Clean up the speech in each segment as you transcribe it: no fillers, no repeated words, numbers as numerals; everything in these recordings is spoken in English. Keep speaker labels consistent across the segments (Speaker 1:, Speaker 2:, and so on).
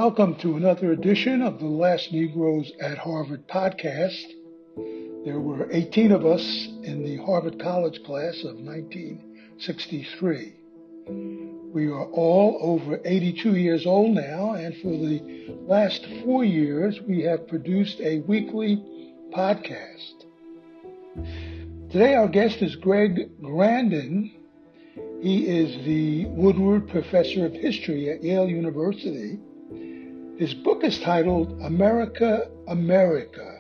Speaker 1: Welcome to another edition of the Last Negroes at Harvard podcast. There were 18 of us in the Harvard College class of 1963. We are all over 82 years old now, and for the last 4 years, we have produced a weekly podcast. Today, our guest is Greg Grandin. He is the Woodward Professor of History at Yale University. His book is titled America, America,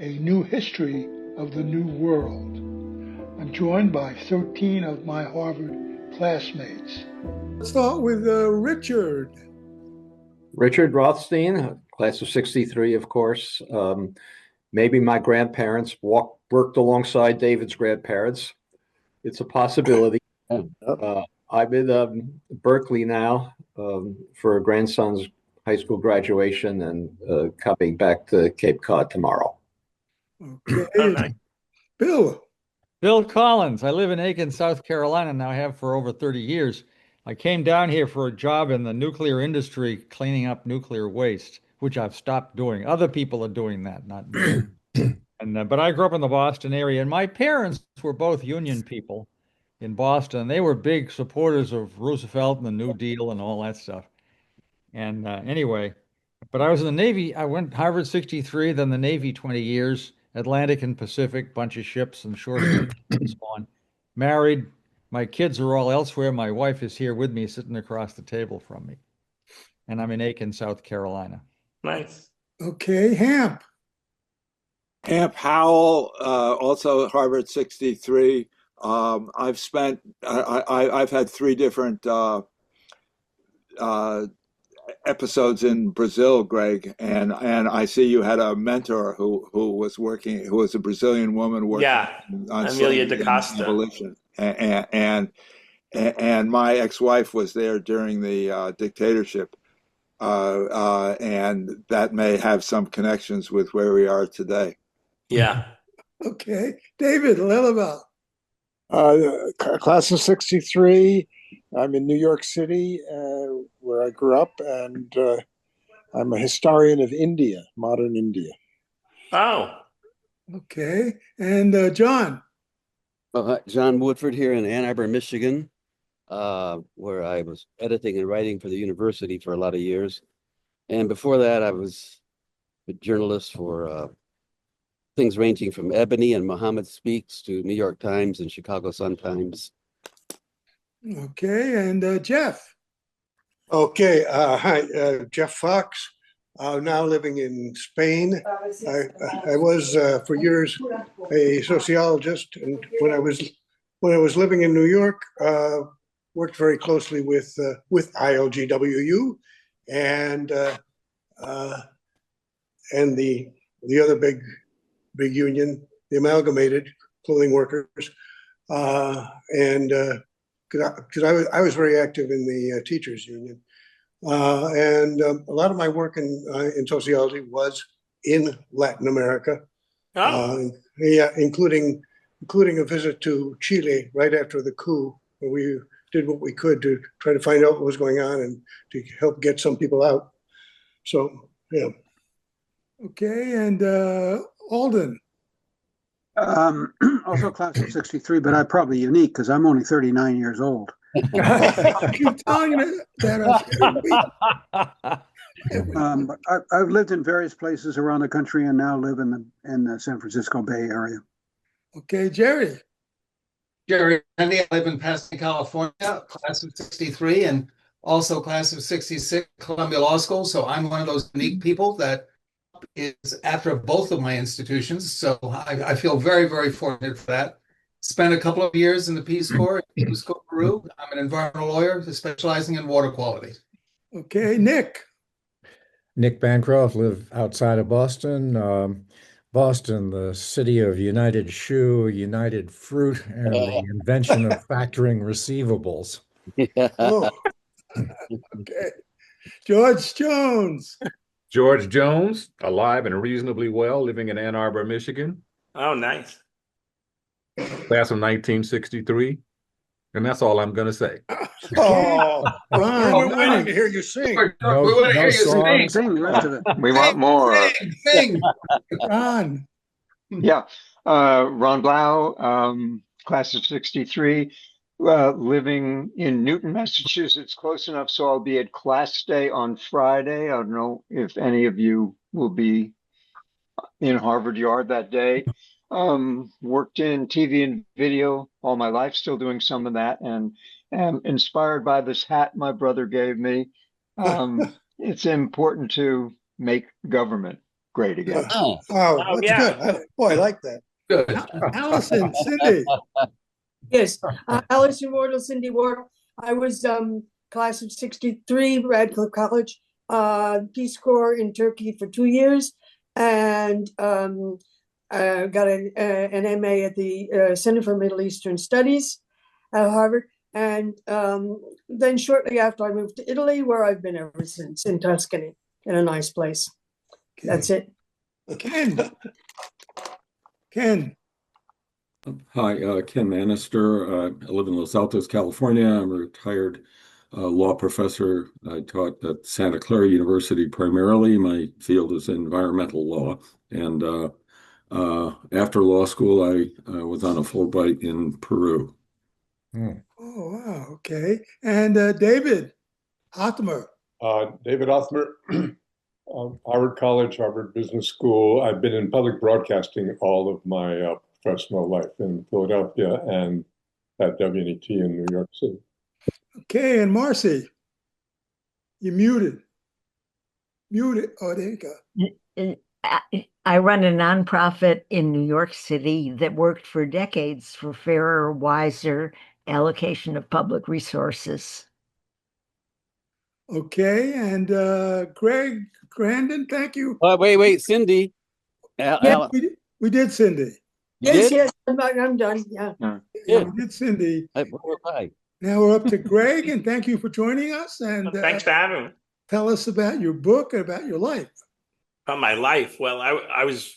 Speaker 1: A New History of the New World. I'm joined by 13 of my Harvard classmates. Let's start with Richard.
Speaker 2: Richard Rothstein, class of 63, of course. Maybe my grandparents worked alongside David's grandparents. It's a possibility. I'm in Berkeley now for a grandson's high school graduation and coming back to Cape Cod tomorrow.
Speaker 1: Okay. Bill
Speaker 3: Collins. I live in Aiken, South Carolina now. I have for over 30 years. I came down here for a job in the nuclear industry, cleaning up nuclear waste, which I've stopped doing. Other people are doing that, not me. But I grew up in the Boston area, and my parents were both union people in Boston. They were big supporters of Roosevelt and the New Deal and all that stuff. And anyway, but I was in the Navy. I went Harvard 63, then the Navy 20 years, Atlantic and Pacific, bunch of ships and shore stations and so on. Married. My kids are all elsewhere. My wife is here with me, sitting across the table from me. And I'm in Aiken, South Carolina.
Speaker 4: Nice.
Speaker 1: Okay, Hamp
Speaker 5: Howell, also Harvard 63. I've had three different episodes in Brazil, Greg, and I see you had a mentor who was a Brazilian woman working on
Speaker 4: Amelia da Costa.
Speaker 5: Abolition. And my ex-wife was there during the dictatorship, and that may have some connections with where we are today.
Speaker 4: Yeah.
Speaker 1: Okay. David Lillibelle.
Speaker 6: Class of 63. I'm in New York City, where I grew up, and I'm a historian of India, modern India.
Speaker 4: Oh.
Speaker 1: Okay. And John.
Speaker 7: John Woodford here in Ann Arbor, Michigan, where I was editing and writing for the university for a lot of years. And before that, I was a journalist for things ranging from Ebony and Muhammad Speaks to New York Times and Chicago Sun-Times.
Speaker 1: Okay, and Jeff.
Speaker 8: Okay, hi, Jeff Fox, now living in Spain. I was for years a sociologist, and when I was living in New York, worked very closely with ILGWU and the other big union, the Amalgamated Clothing Workers, and because I was very active in the teachers union, and a lot of my work in sociology was in Latin America, including a visit to Chile right after the coup, where we did what we could to try to find out what was going on and to help get some people out. So yeah.
Speaker 1: Okay, and Alden.
Speaker 9: Also class of 63, but I'm probably unique because I'm only 39 years old.
Speaker 1: I keep telling you that.
Speaker 9: I've lived in various places around the country and now live in the San Francisco Bay Area.
Speaker 1: Okay, Jerry.
Speaker 10: Jerry Andy, I live in Pasadena, California, class of 63, and also class of 66, Columbia Law School. So I'm one of those unique people that is after both of my institutions. So I feel very, very fortunate for that. Spent a couple of years in the Peace Corps in Cusco, Peru. I'm an environmental lawyer specializing in water quality.
Speaker 1: Okay, Nick.
Speaker 11: Nick Bancroft, live outside of Boston. Boston, the city of United Shoe, United Fruit, and the invention of factoring receivables.
Speaker 1: Oh. Okay. George Jones.
Speaker 12: George Jones, alive and reasonably well, living in Ann Arbor, Michigan.
Speaker 4: Oh, nice.
Speaker 12: Class of 1963. And that's all I'm going to say.
Speaker 8: Oh, Ron, we're
Speaker 9: no.
Speaker 8: waiting to hear you sing.
Speaker 10: We want to hear you sing.
Speaker 9: Sing the rest of it.
Speaker 13: We want more.
Speaker 10: Sing.
Speaker 8: Ron.
Speaker 13: Yeah. Ron Blau, class of 63, living in Newton, Massachusetts, close enough so I'll be at class day on Friday. I don't know if any of you will be in Harvard Yard that day. Worked in TV and video all my life, still doing some of that, and am inspired by this hat my brother gave me. It's important to make government great again.
Speaker 8: Oh, that's
Speaker 4: yeah.
Speaker 8: good. I like that.
Speaker 10: Good.
Speaker 8: Allison, Cindy.
Speaker 14: Yes, Allison Wardle, Cindy Wardle. I was class of 63, Radcliffe College, Peace Corps in Turkey for 2 years, and got an MA at the Center for Middle Eastern Studies at Harvard. And then shortly after, I moved to Italy, where I've been ever since, in Tuscany, in a nice place. Okay. That's it.
Speaker 8: Ken.
Speaker 15: Hi, Ken Manister. I live in Los Altos, California. I'm a retired law professor. I taught at Santa Clara University primarily. My field is environmental law. And after law school, I was on a Fulbright in Peru.
Speaker 8: Oh, wow. Okay. And David Othmer.
Speaker 16: David Othmer, Harvard College, Harvard Business School. I've been in public broadcasting all of my professional life in Philadelphia and at WNET in New York City.
Speaker 8: Okay, and Marcy, you're muted. Muted. Oh, there you go.
Speaker 17: I run a nonprofit in New York City that worked for decades for fairer, wiser allocation of public resources.
Speaker 1: Okay, and Greg Grandin, thank you.
Speaker 7: Wait, Cindy.
Speaker 1: Yeah, we did Cindy.
Speaker 14: Yes, I'm done. Yeah.
Speaker 1: Yeah, we did Cindy. Now we're up to Greg, and thank you for joining us. And
Speaker 4: thanks for having me.
Speaker 1: Tell us about your book and about your life.
Speaker 4: About my life. Well, I was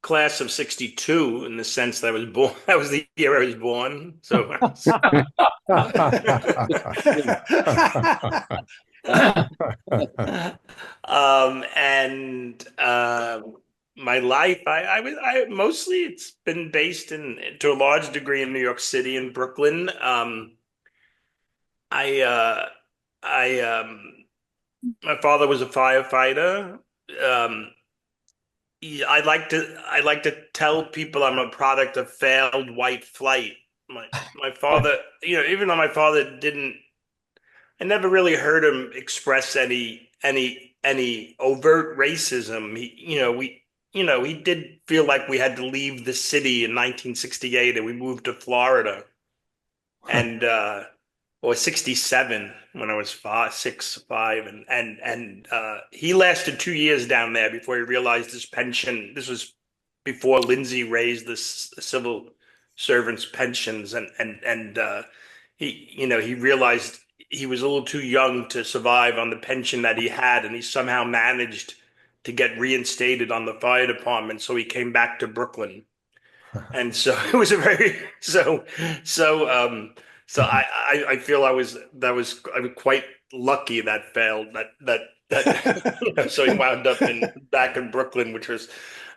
Speaker 4: class of 62 in the sense that I was born. That was the year I was born. So. My life, I mostly it's been based to a large degree in New York City and Brooklyn. My father was a firefighter. I like to tell people I'm a product of failed white flight. My father, even though my father didn't, I never really heard him express any overt racism. He did feel like we had to leave the city in 1968 and we moved to Florida, or 67 when I was 5, and he lasted 2 years down there before he realized his pension. This was before Lindsay raised the civil servants' pensions, and he realized he was a little too young to survive on the pension that he had, and he somehow managed to get reinstated on the fire department. So he came back to Brooklyn, and so it was a very So I feel I was quite lucky that failed that so he wound up back in Brooklyn, which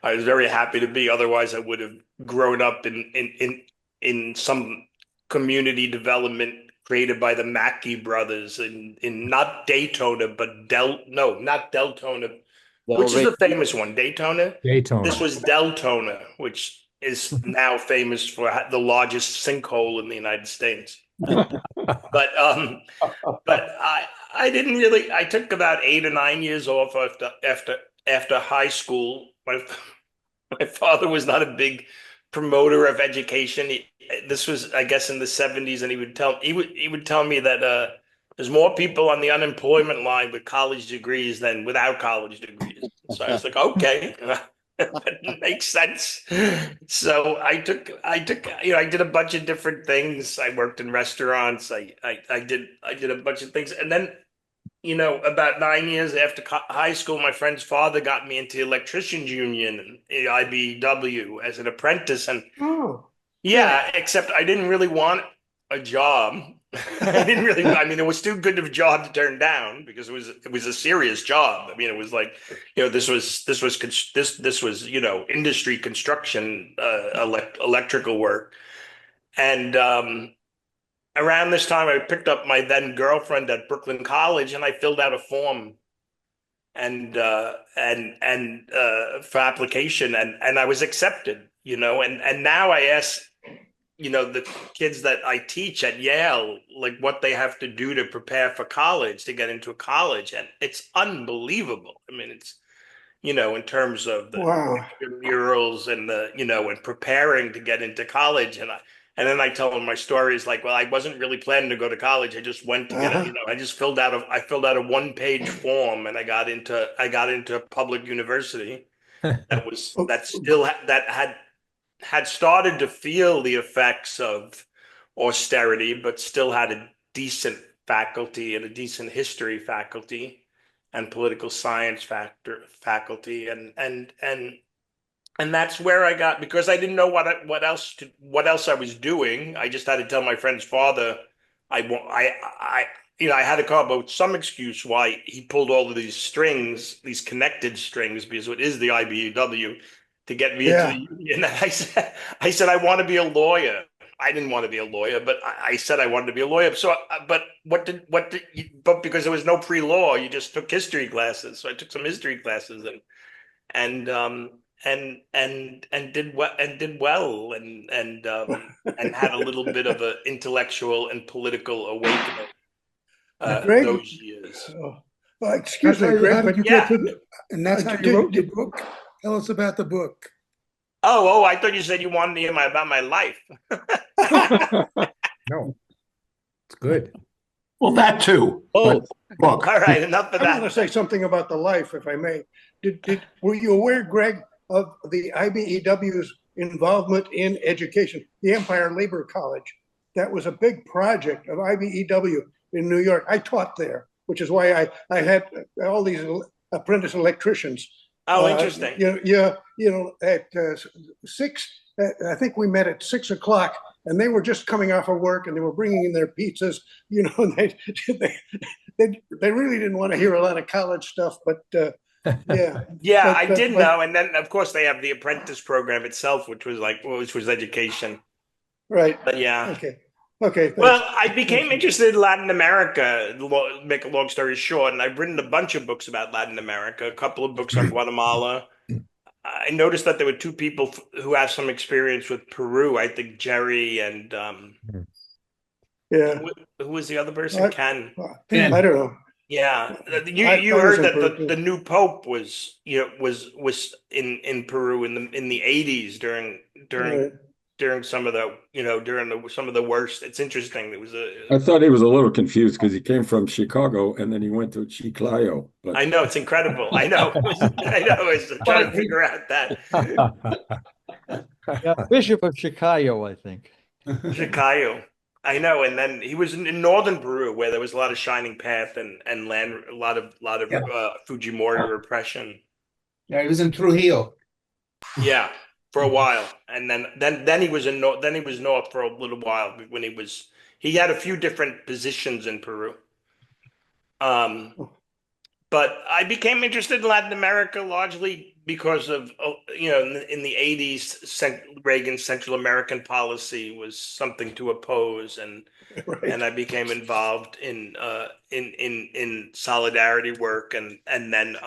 Speaker 4: I was very happy to be. Otherwise, I would have grown up in some community development created by the Mackey brothers in not Daytona, but not Deltona. Which is the famous one? Daytona?
Speaker 11: Daytona. This
Speaker 4: was Deltona, which is now famous for the largest sinkhole in the United States. But I didn't really. I took about 8 or 9 years off after high school. My father was not a big promoter of education. This was, I guess, in the 70s, and he would tell me that there's more people on the unemployment line with college degrees than without college degrees. So I was like, okay. That makes sense. So I did a bunch of different things. I worked in restaurants. I did a bunch of things. And then, about 9 years after high school, my friend's father got me into the electricians union and IBW as an apprentice. And except I didn't really want a job. I didn't really. I mean, it was too good of a job to turn down because it was a serious job. I mean, it was like, this was industry construction, electrical work, and around this time, I picked up my then girlfriend at Brooklyn College, and I filled out a form and for application, and I was accepted. And now I ask the kids that I teach at Yale, like what they have to do to prepare for college, to get into a college. And it's unbelievable. I mean, it's, in terms of the
Speaker 8: Wow.
Speaker 4: murals and and preparing to get into college. And then I tell them my story is like, well, I wasn't really planning to go to college. I just went to get it. I just I filled out a one-page form and I got into a public university that still had started to feel the effects of austerity, but still had a decent faculty and a decent history faculty and political science faculty, and that's where I got, because I didn't know what else I was doing. I just had to tell my friend's father I had to come up with some excuse why he pulled all of these strings, these connected strings, because it is the IBEW, to get me into the union. And I said I want to be a lawyer. I didn't want to be a lawyer, but I said I wanted to be a lawyer. So, but but because there was no pre-law, you just took history classes. So I took some history classes and did well and had a little bit of an intellectual and political awakening
Speaker 8: Greg,
Speaker 4: those years.
Speaker 8: Excuse me, Greg, but
Speaker 1: and that's how you wrote the book. Tell us about the book.
Speaker 4: Oh, I thought you said you wanted to hear about my life.
Speaker 11: No, it's good.
Speaker 12: Well, that too.
Speaker 8: Oh,
Speaker 4: all right, enough of that.
Speaker 8: I want to say something about the life, if I may. Were you aware, Greg, of the IBEW's involvement in education? The Empire Labor College, that was a big project of IBEW in New York. I taught there, which is why I had all these apprentice electricians.
Speaker 4: Oh, interesting.
Speaker 8: At 6, I think we met at 6 o'clock, and they were just coming off of work, and they were bringing in their pizzas. And they really didn't want to hear a lot of college stuff, but yeah.
Speaker 4: I did know. And then, of course, they have the apprentice program itself, which was education.
Speaker 8: Right.
Speaker 4: But yeah.
Speaker 8: Okay.
Speaker 4: Well, I became interested in Latin America, make a long story short, and I've written a bunch of books about Latin America, a couple of books on Guatemala. I noticed that there were two people who have some experience with Peru. I think Jerry and who was the other person? Ken.
Speaker 8: I don't know.
Speaker 4: Yeah, you heard that the new pope was in Peru in the 80s during some of the some of the worst. It's interesting. It was
Speaker 15: I thought he was a little confused because he came from Chicago and then he went to Chiclayo. But
Speaker 4: I know, it's incredible. I know. I was trying to figure out that.
Speaker 3: Yeah, Bishop of Chiclayo, I think.
Speaker 4: Chiclayo. I know, and then he was in northern Peru, where there was a lot of Shining Path and land, a lot of Fujimori repression.
Speaker 10: Yeah, he was in Trujillo.
Speaker 4: Yeah, for a while, and then he was north for a little while when he had a few different positions in Peru. But I became interested in Latin America largely because of in the 80s, Reagan's Central American policy was something to oppose, and I became involved in solidarity work, and then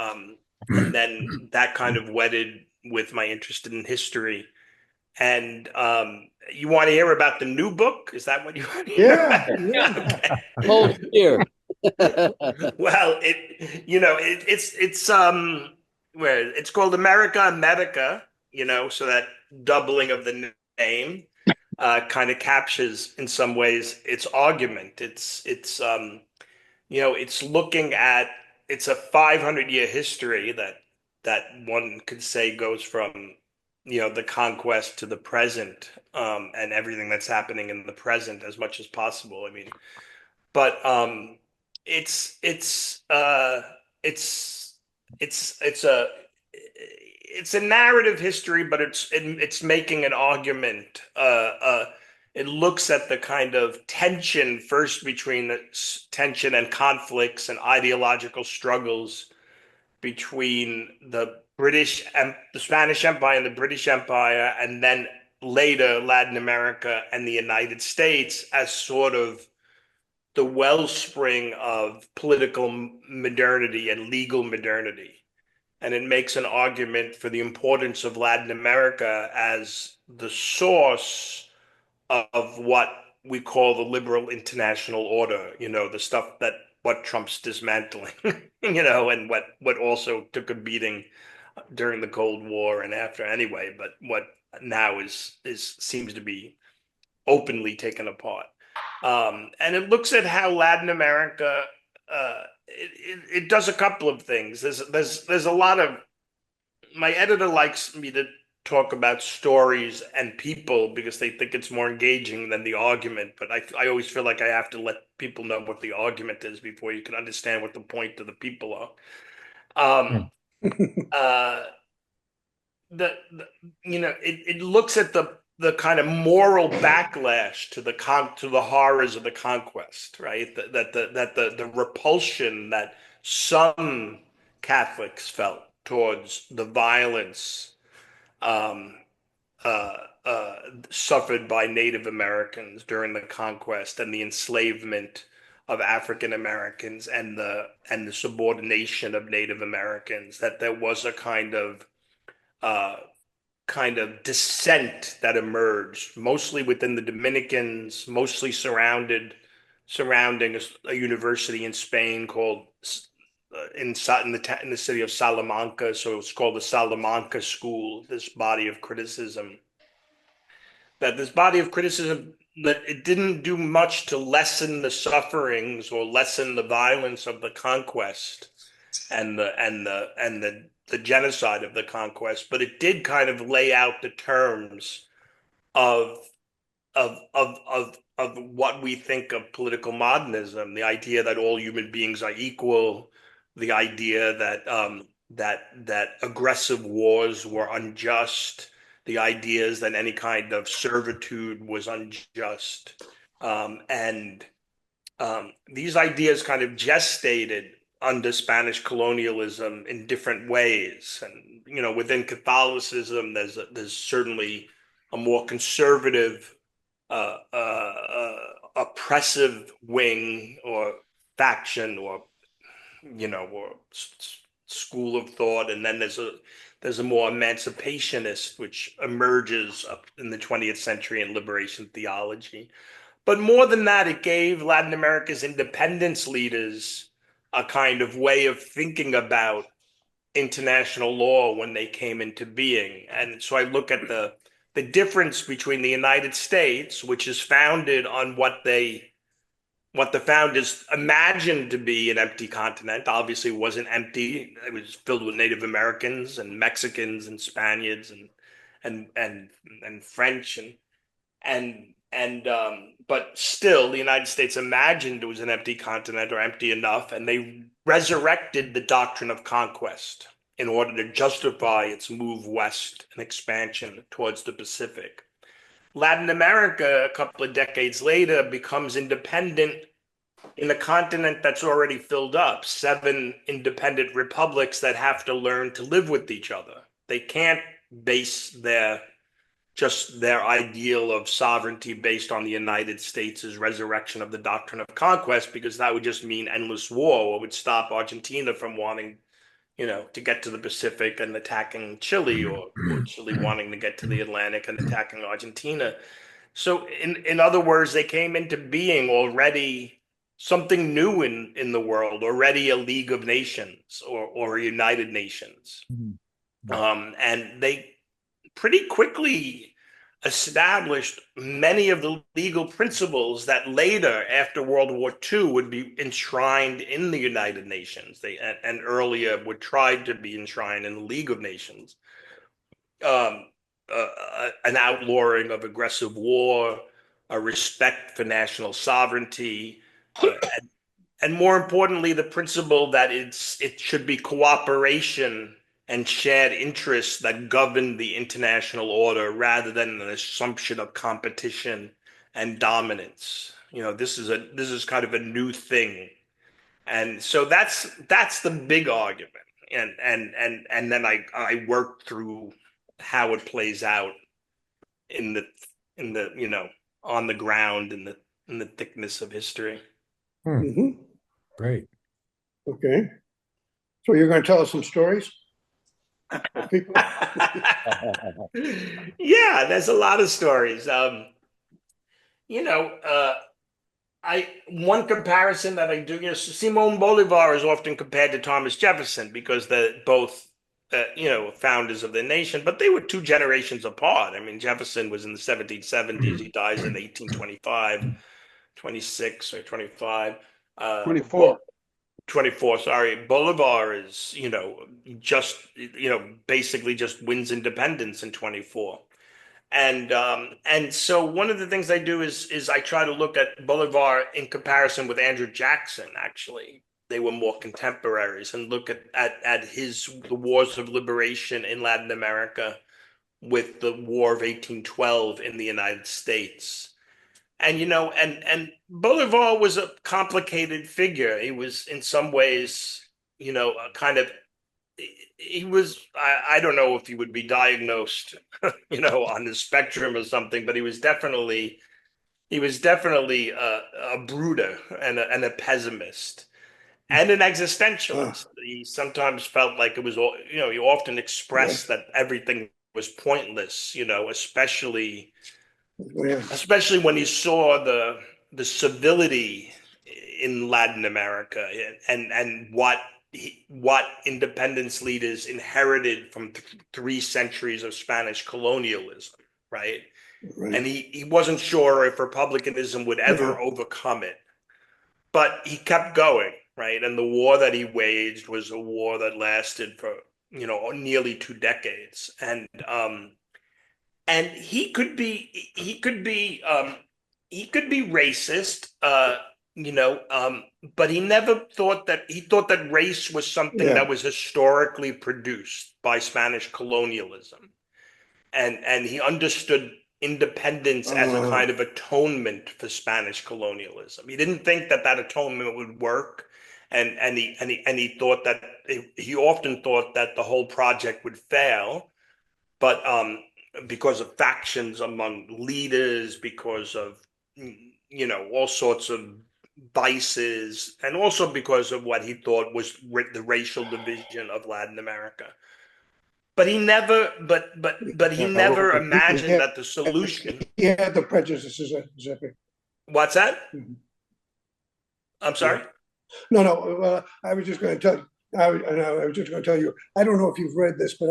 Speaker 4: that kind of wedded with my interest in history. And you want to hear about the new book? Is that what you want to hear?
Speaker 8: Yeah.
Speaker 7: Oh, dear.
Speaker 4: Well, it's called America Medica, so that doubling of the name kind of captures in some ways its argument. It's looking at, it's a 500-year history that one could say goes from the conquest to the present, and everything that's happening in the present as much as possible. I mean, but it's a narrative history, but it's making an argument. it looks at the kind of tension first between the tension and conflicts and ideological struggles between the Spanish Empire and the British Empire, and then later Latin America and the United States as sort of the wellspring of political modernity and legal modernity. And it makes an argument for the importance of Latin America as the source of what we call the liberal international order, the stuff that what Trump's dismantling, and what also took a beating during the Cold War and after anyway, but what now is seems to be openly taken apart. And it looks at how Latin America it does a couple of things. There's a lot of my editor likes me to talk about stories and people because they think it's more engaging than the argument. But I always feel like I have to let people know what the argument is before you can understand what the point of the people are. It looks at the kind of moral backlash to the horrors of the conquest, right? That the repulsion that some Catholics felt towards the violence um, suffered by Native Americans during the conquest and the enslavement of African Americans and the subordination of Native Americans. That there was a uh, kind of dissent that emerged, mostly within the Dominicans, mostly surrounding a university in Spain called in the city of Salamanca. So it's called the Salamanca School. This body of criticism. That it didn't do much to lessen the sufferings or lessen the violence of the conquest and the genocide of the conquest, but it did kind of lay out the terms of what we think of political modernism, the idea that all human beings are equal, the idea that aggressive wars were unjust, the ideas that any kind of servitude was unjust, and these ideas kind of gestated under Spanish colonialism in different ways. And within Catholicism, there's certainly a more conservative, oppressive wing or faction or school of thought, and then there's a more emancipationist which emerges up in the 20th century in liberation theology. But more than that, it gave Latin America's independence leaders a kind of way of thinking about international law when they came into being. And so I look at the difference between the United States, which is founded on what the founders imagined to be an empty continent. Obviously, it wasn't empty. It was filled with Native Americans and Mexicans and Spaniards and French but still, the United States imagined it was an empty continent or empty enough, and they resurrected the doctrine of conquest in order to justify its move west and expansion towards the Pacific. Latin America, a couple of decades later, becomes independent in a continent that's already filled up, 7 independent republics that have to learn to live with each other. They can't base their ideal of sovereignty based on the United States' resurrection of the doctrine of conquest, because that would just mean endless war, or would stop Argentina from wanting, to get to the Pacific and attacking Chile, or Chile wanting to get to the Atlantic and attacking Argentina. So in other words, they came into being already something new in the world, already a League of Nations or a United Nations. And they pretty quickly established many of the legal principles that later, after World War II, would be enshrined in the United Nations. And earlier would try to be enshrined in the League of Nations. An outlawing of aggressive war, a respect for national sovereignty, and more importantly, the principle that it should be cooperation and shared interests that govern the international order rather than an assumption of competition and dominance. This is kind of a new thing. And so that's the big argument. And then I worked through how it plays out in the on the ground in the thickness of history.
Speaker 8: Mm-hmm.
Speaker 11: Great.
Speaker 8: Okay. So you're going to tell us some stories of people?
Speaker 4: Yeah, there's a lot of stories. One comparison that I do, Simon Bolivar is often compared to Thomas Jefferson because they're both, founders of the nation, but they were two generations apart. I mean, Jefferson was in the 1770s. He dies in 1825, 26 or 25.
Speaker 9: 24.
Speaker 4: 24, sorry. Bolivar is, basically just wins independence in 24. And so one of the things I do is I try to look at Bolivar in comparison with Andrew Jackson. Actually, they were more contemporaries, and look at the wars of liberation in Latin America with the War of 1812 in the United States. And Bolivar was a complicated figure. He was in some ways, a kind of he was I don't know if he would be diagnosed on the spectrum or something, but he was definitely a brooder and a pessimist and an existentialist. He sometimes felt like it was all, he often expressed that everything was pointless, especially when he saw the civility in Latin America and what independence leaders inherited from 3 centuries of Spanish colonialism, right? And he wasn't sure if republicanism would ever overcome it, but he kept going, right? And the war that he waged was a war that lasted for nearly 2 decades, and he could be racist, but he thought that race was something that was historically produced by Spanish colonialism, and he understood independence as a kind of atonement for Spanish colonialism. He didn't think that atonement would work, and he thought that he often thought that the whole project would fail, but because of factions among leaders, because of all sorts of vices, and also because of what he thought was the racial division of Latin America. But he never imagined that the solution.
Speaker 8: He had the prejudices, Giuseppe.
Speaker 4: What's that? I'm sorry.
Speaker 8: No. I was just going to tell you. I was just going to tell you. I don't know if you've read this, but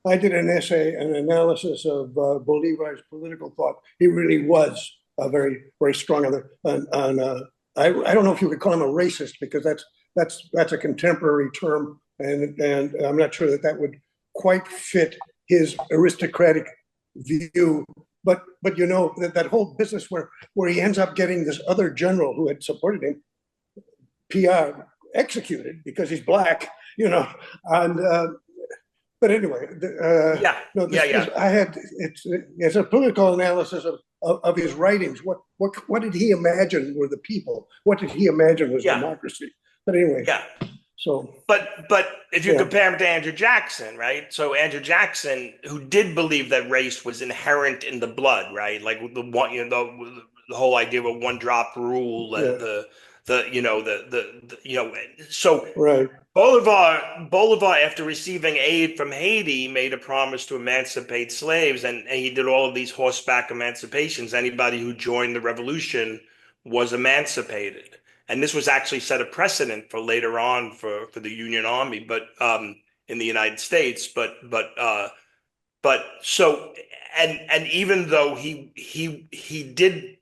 Speaker 8: I did an essay, an analysis of Bolivar's political thought. He really was a very, very strong I don't know if you could call him a racist, because that's a contemporary term, and I'm not sure that would quite fit his aristocratic view. But that whole business where he ends up getting this other general who had supported him, PR, executed because he's black, and. But anyway, it's a political analysis of his writings. What did he imagine were the people? What did he imagine was democracy? But anyway, so.
Speaker 4: But if you compare him to Andrew Jackson, right? So Andrew Jackson, who did believe that race was inherent in the blood, right? Like the whole idea of a one-drop rule, so
Speaker 8: right.
Speaker 4: Bolivar, after receiving aid from Haiti, made a promise to emancipate slaves, and he did all of these horseback emancipations. Anybody who joined the revolution was emancipated, and this was actually set a precedent for later on for the Union Army, but in the United States. But so and even though he did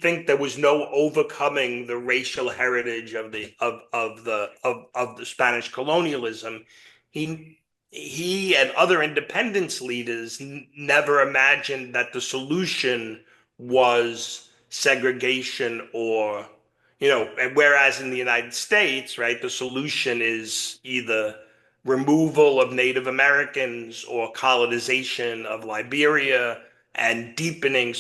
Speaker 4: think there was no overcoming the racial heritage of the Spanish colonialism, he and other independence leaders never imagined that the solution was segregation or and whereas in the United States, right, the solution is either removal of Native Americans or colonization of Liberia, and deepening.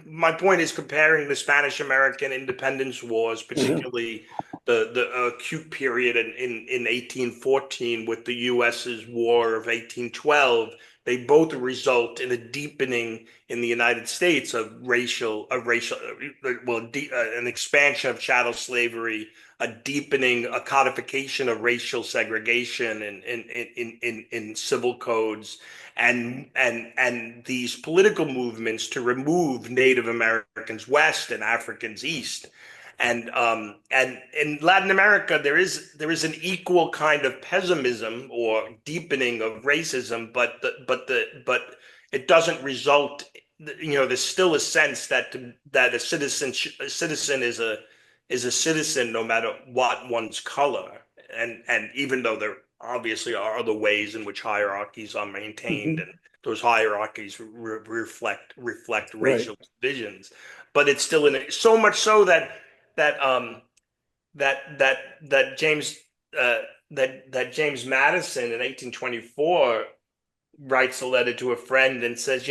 Speaker 4: My point is comparing the Spanish American independence wars, particularly the acute period in 1814 with the U.S.'s War of 1812. They both result in a deepening in the United States of an expansion of chattel slavery, a deepening, a codification of racial segregation in civil codes, and these political movements to remove Native Americans west and Africans east. And in Latin America, there is an equal kind of pessimism or deepening of racism, but it doesn't result. There's still a sense that a citizen is a citizen no matter what one's color, and even though there obviously are other ways in which hierarchies are maintained, and those hierarchies reflect racial divisions, but it's still so much so that that um that James that James Madison in 1824 writes a letter to a friend and says,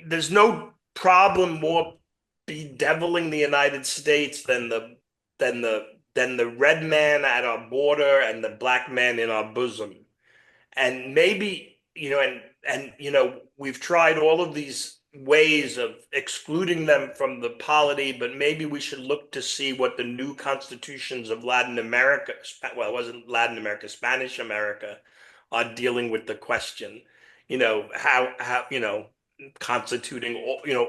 Speaker 4: there's no problem more bedeviling the United States than the red man at our border and the black man in our bosom. And maybe, we've tried all of these ways of excluding them from the polity, but maybe we should look to see what the new constitutions of Latin America, well, it wasn't Latin America, Spanish America, are dealing with the question, how constituting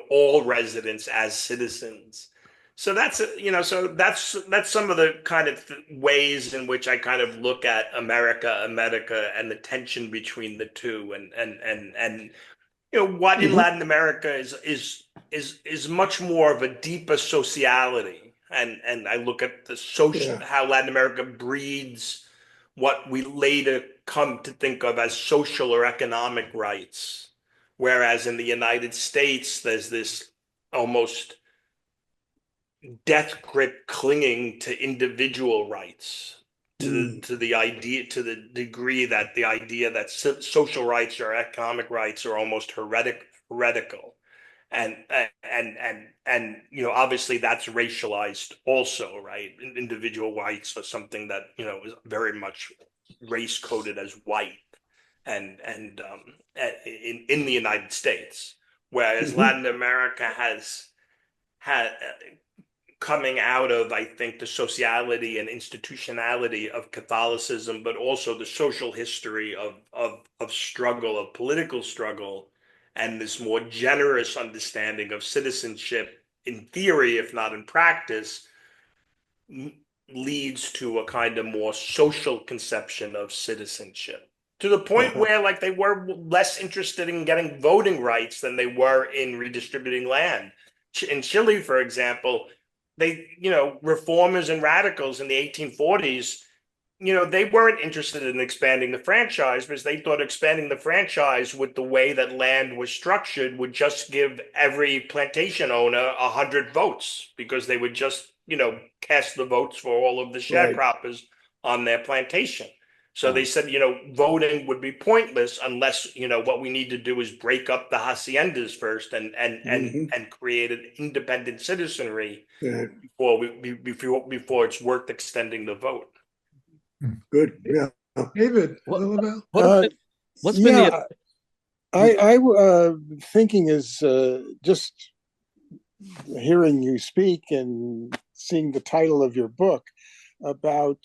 Speaker 4: all residents as citizens. So that's some of the kind of ways in which I kind of look at America, and the tension between the two, and what in Latin America is much more of a deeper sociality, and I look at the social, how Latin America breeds what we later come to think of as social or economic rights, whereas in the United States there's this almost death grip clinging to individual rights, to the degree that the idea that social rights or economic rights are almost heretical, and obviously that's racialized also, right? Individual rights are something that is very much race coded as white, and in the United States, whereas Latin America has had, coming out of, I think, the sociality and institutionality of Catholicism, but also the social history of struggle, of political struggle, and this more generous understanding of citizenship in theory, if not in practice, leads to a kind of more social conception of citizenship. To the point where, like, they were less interested in getting voting rights than they were in redistributing land. In Chile, for example, they, reformers and radicals in the 1840s, they weren't interested in expanding the franchise because they thought expanding the franchise with the way that land was structured would just give every plantation owner 100 votes, because they would just, cast the votes for all of the sharecroppers on their plantation. So they said, voting would be pointless unless, what we need to do is break up the haciendas first and create an independent citizenry before it's worth extending the vote.
Speaker 8: Good. Yeah. David,
Speaker 6: what's been the... I thinking is just hearing you speak and seeing the title of your book about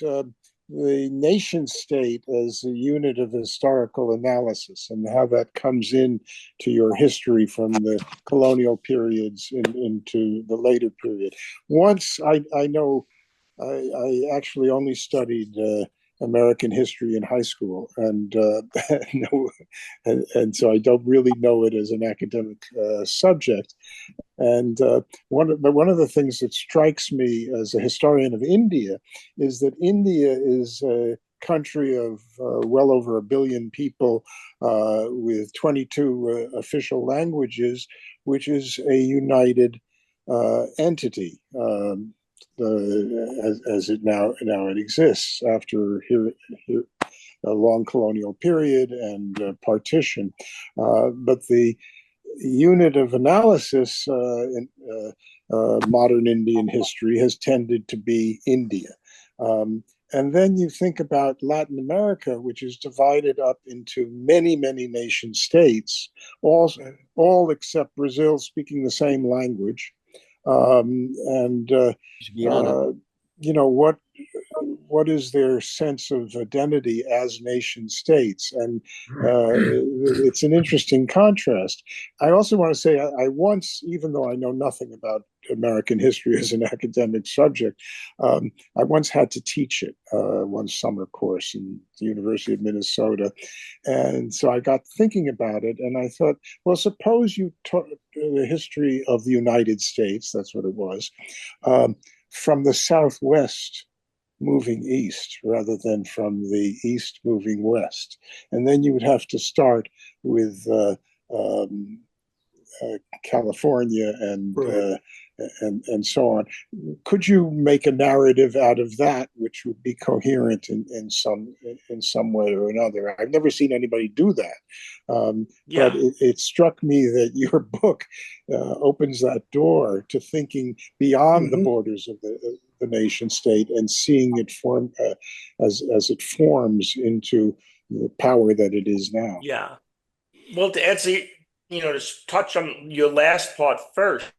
Speaker 6: the nation state as a unit of historical analysis and how that comes in to your history from the colonial periods into the later period. Once I know I actually only studied American history in high school, and so I don't really know it as an academic subject. And one of the things that strikes me as a historian of India is that India is a country of well over 1 billion people with 22 official languages, which is a united entity. as it now it exists after a long colonial period and partition. But the unit of analysis in modern Indian history has tended to be India. And then you think about Latin America, which is divided up into many, many nation states, all except Brazil speaking the same language. And you know, what is their sense of identity as nation states? And it's an interesting contrast. I also want to say I once, even though I know nothing about American history as an academic subject, I once had to teach it one summer course in the University of Minnesota. And so I got thinking about it, and I thought, well, suppose you taught the history of the United States, that's what it was, from the Southwest moving east rather than from the east moving west. And then you would have to start with California and so on. Could you make a narrative out of that which would be coherent in some way or another? I've never seen anybody do that, but it struck me that your book opens that door to thinking beyond the borders of the nation state and seeing it form as it forms into the power that it is now.
Speaker 4: Yeah. Well, to answer, to touch on your last part first,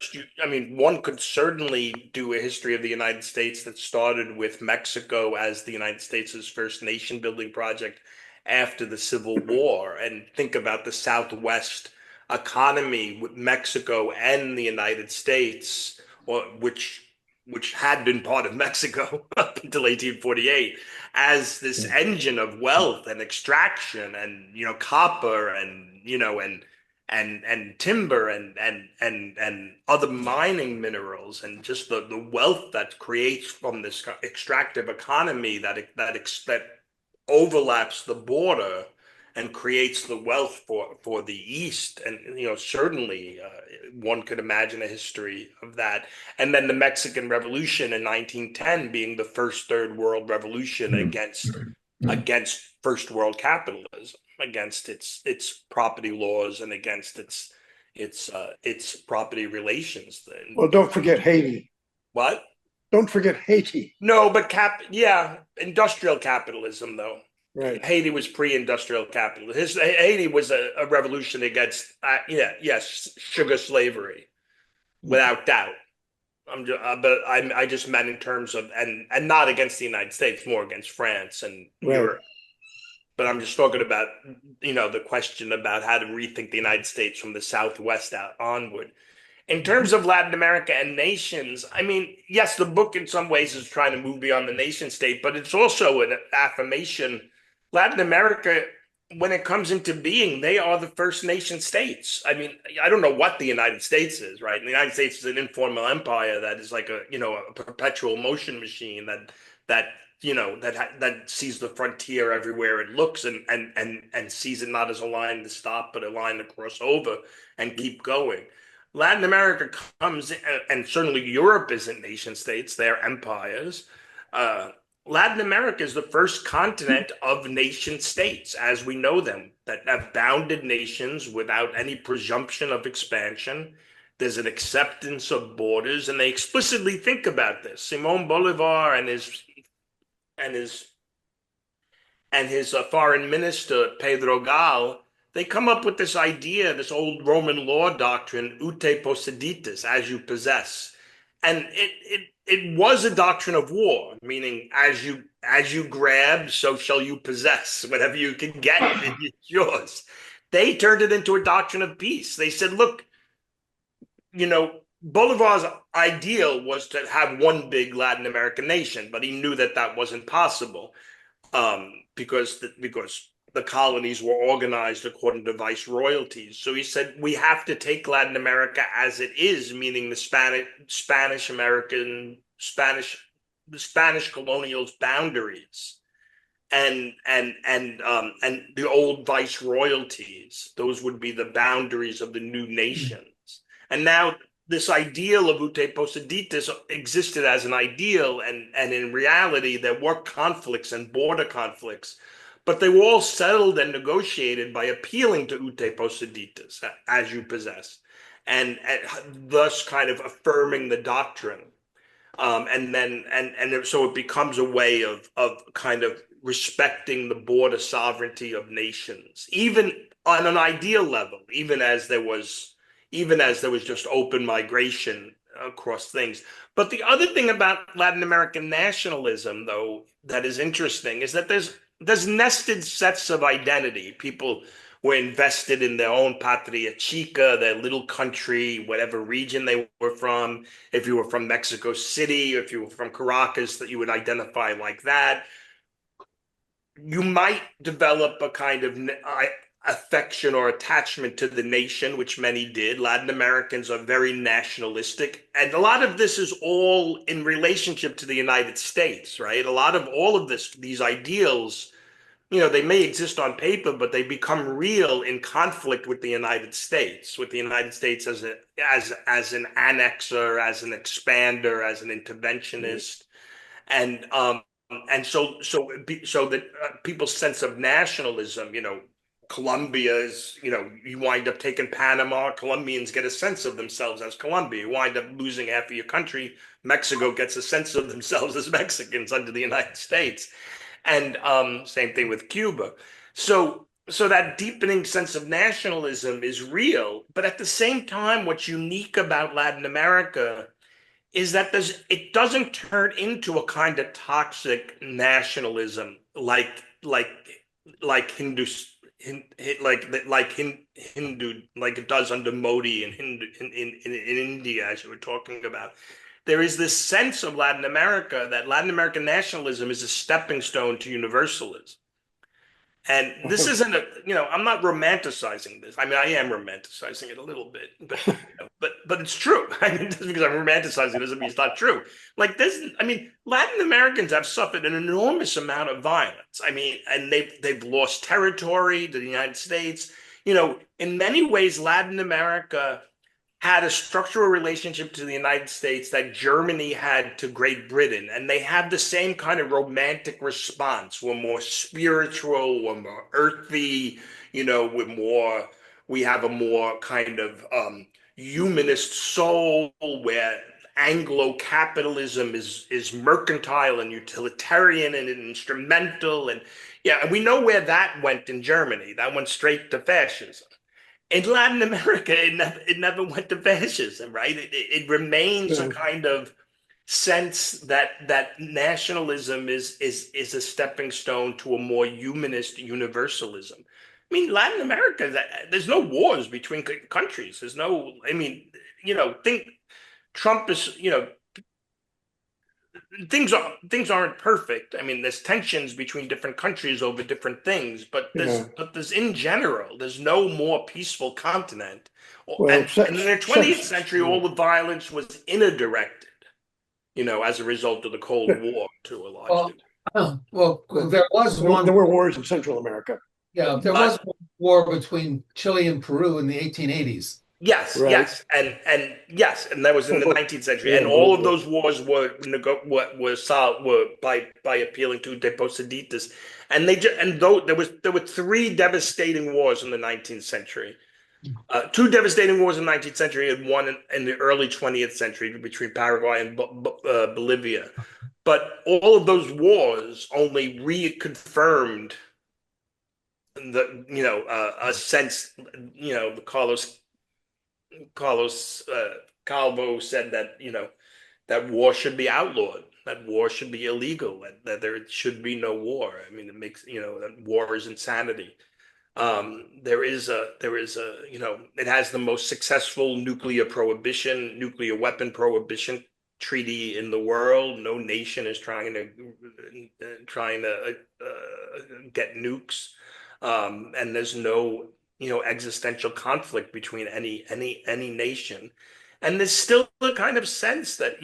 Speaker 4: I mean, one could certainly do a history of the United States that started with Mexico as the United States' first nation building project after the Civil War, and think about the Southwest economy with Mexico and the United States, which had been part of Mexico up until 1848, as this engine of wealth and extraction, and copper, and and timber, and other mining minerals, and just the wealth that creates from this extractive economy that overlaps the border and creates the wealth for the East. And certainly one could imagine a history of that. And then the Mexican Revolution in 1910 being the first third world revolution against first world capitalism, against its property laws, and against its property relations.
Speaker 8: Well, don't forget Haiti.
Speaker 4: What?
Speaker 8: Don't forget Haiti.
Speaker 4: No, but industrial capitalism, though.
Speaker 8: Right.
Speaker 4: Haiti was pre-industrial capitalism. Haiti was a revolution against, sugar slavery, without doubt. I just meant in terms of, and not against the United States, more against France and Europe. But I'm just talking about, the question about how to rethink the United States from the Southwest out onward. In terms of Latin America and nations, I mean, yes, the book in some ways is trying to move beyond the nation state, but it's also an affirmation. Latin America, when it comes into being, they are the first nation states. I mean, I don't know what the United States is, right? The United States is an informal empire that is like a perpetual motion machine that sees the frontier everywhere it looks, and sees it not as a line to stop, but a line to cross over and keep going. Latin America comes, and certainly Europe isn't nation states, they're empires. Latin America is the first continent of nation states as we know them, that have bounded nations without any presumption of expansion. There's an acceptance of borders, and they explicitly think about this. Simón Bolívar and his foreign minister, Pedro Gal, they come up with this idea, this old Roman law doctrine, ute posseditis, as you possess. And it was a doctrine of war, meaning as you grab, so shall you possess. Whatever you can get, it's yours. They turned it into a doctrine of peace. They said, look, Bolivar's ideal was to have one big Latin American nation, but he knew that wasn't possible, because the colonies were organized according to viceroyalties. So he said, we have to take Latin America as it is, meaning the Spanish colonials' boundaries, and the old viceroyalties. Those would be the boundaries of the new nations. And now this ideal of Ute Posititas existed as an ideal, and in reality, there were conflicts and border conflicts, but they were all settled and negotiated by appealing to Ute Posititas as you possess, and thus kind of affirming the doctrine. And so it becomes a way of kind of respecting the border sovereignty of nations, even on an ideal level, even as there was just open migration across things. But the other thing about Latin American nationalism, though, that is interesting is that there's nested sets of identity. People were invested in their own patria chica, their little country, whatever region they were from. If you were from Mexico City, or if you were from Caracas, that you would identify like that. You might develop a kind of affection or attachment to the nation, which many did. Latin Americans are very nationalistic. And a lot of this is all in relationship to the United States, right? A lot of all of these ideals, they may exist on paper, but they become real in conflict with the United States, as an annexer, as an expander, as an interventionist, and so that people's sense of nationalism, Colombia is, you wind up taking Panama. Colombians get a sense of themselves as Colombia. You wind up losing half of your country. Mexico gets a sense of themselves as Mexicans under the United States. And same thing with Cuba. So that deepening sense of nationalism is real. But at the same time, what's unique about Latin America is that it doesn't turn into a kind of toxic nationalism like Hindu, like it does under Modi and in India, as you were talking about. There is this sense of Latin America that Latin American nationalism is a stepping stone to universalism. And this isn't I'm not romanticizing this. I mean, I am romanticizing it a little bit, but it's true. I mean, just because I'm romanticizing it doesn't mean it's not true. Like this, I mean, Latin Americans have suffered an enormous amount of violence. I mean, and they've lost territory to the United States. In many ways, Latin America had a structural relationship to the United States that Germany had to Great Britain. And they have the same kind of romantic response. We're more spiritual, we're more earthy, we have a more kind of humanist soul, where Anglo-capitalism is mercantile and utilitarian and instrumental. And and we know where that went in Germany. That went straight to fascism. In Latin America, it never went to fascism, right? It remains a kind of sense that nationalism is a stepping stone to a more humanist universalism. I mean, Latin America, there's no wars between countries. There's no, I mean, think Trump is, things aren't perfect. I mean, there's tensions between different countries over different things, but there's in general, there's no more peaceful continent. And in the 20th century, all the violence was inner directed, as a result of the Cold War to a large degree.
Speaker 10: Well, there was one.
Speaker 8: There were wars in Central America.
Speaker 10: Yeah, there was a war between Chile and Peru in the 1880s.
Speaker 4: Yes, right. Yes, and that was in the 19th century, and all of those wars were solved by appealing to Deposeditas, and there were three devastating wars in the 19th century, two devastating wars in the 19th century, and one in the early 20th century between Paraguay and Bolivia, but all of those wars only reconfirmed a sense, Carlos Calvo said that that war should be outlawed, that war should be illegal, that there should be no war. I mean, it makes that war is insanity. There is a it has the most successful nuclear weapon prohibition treaty in the world. No nation is trying to get nukes, and there's no existential conflict between any nation. And there's still a kind of sense that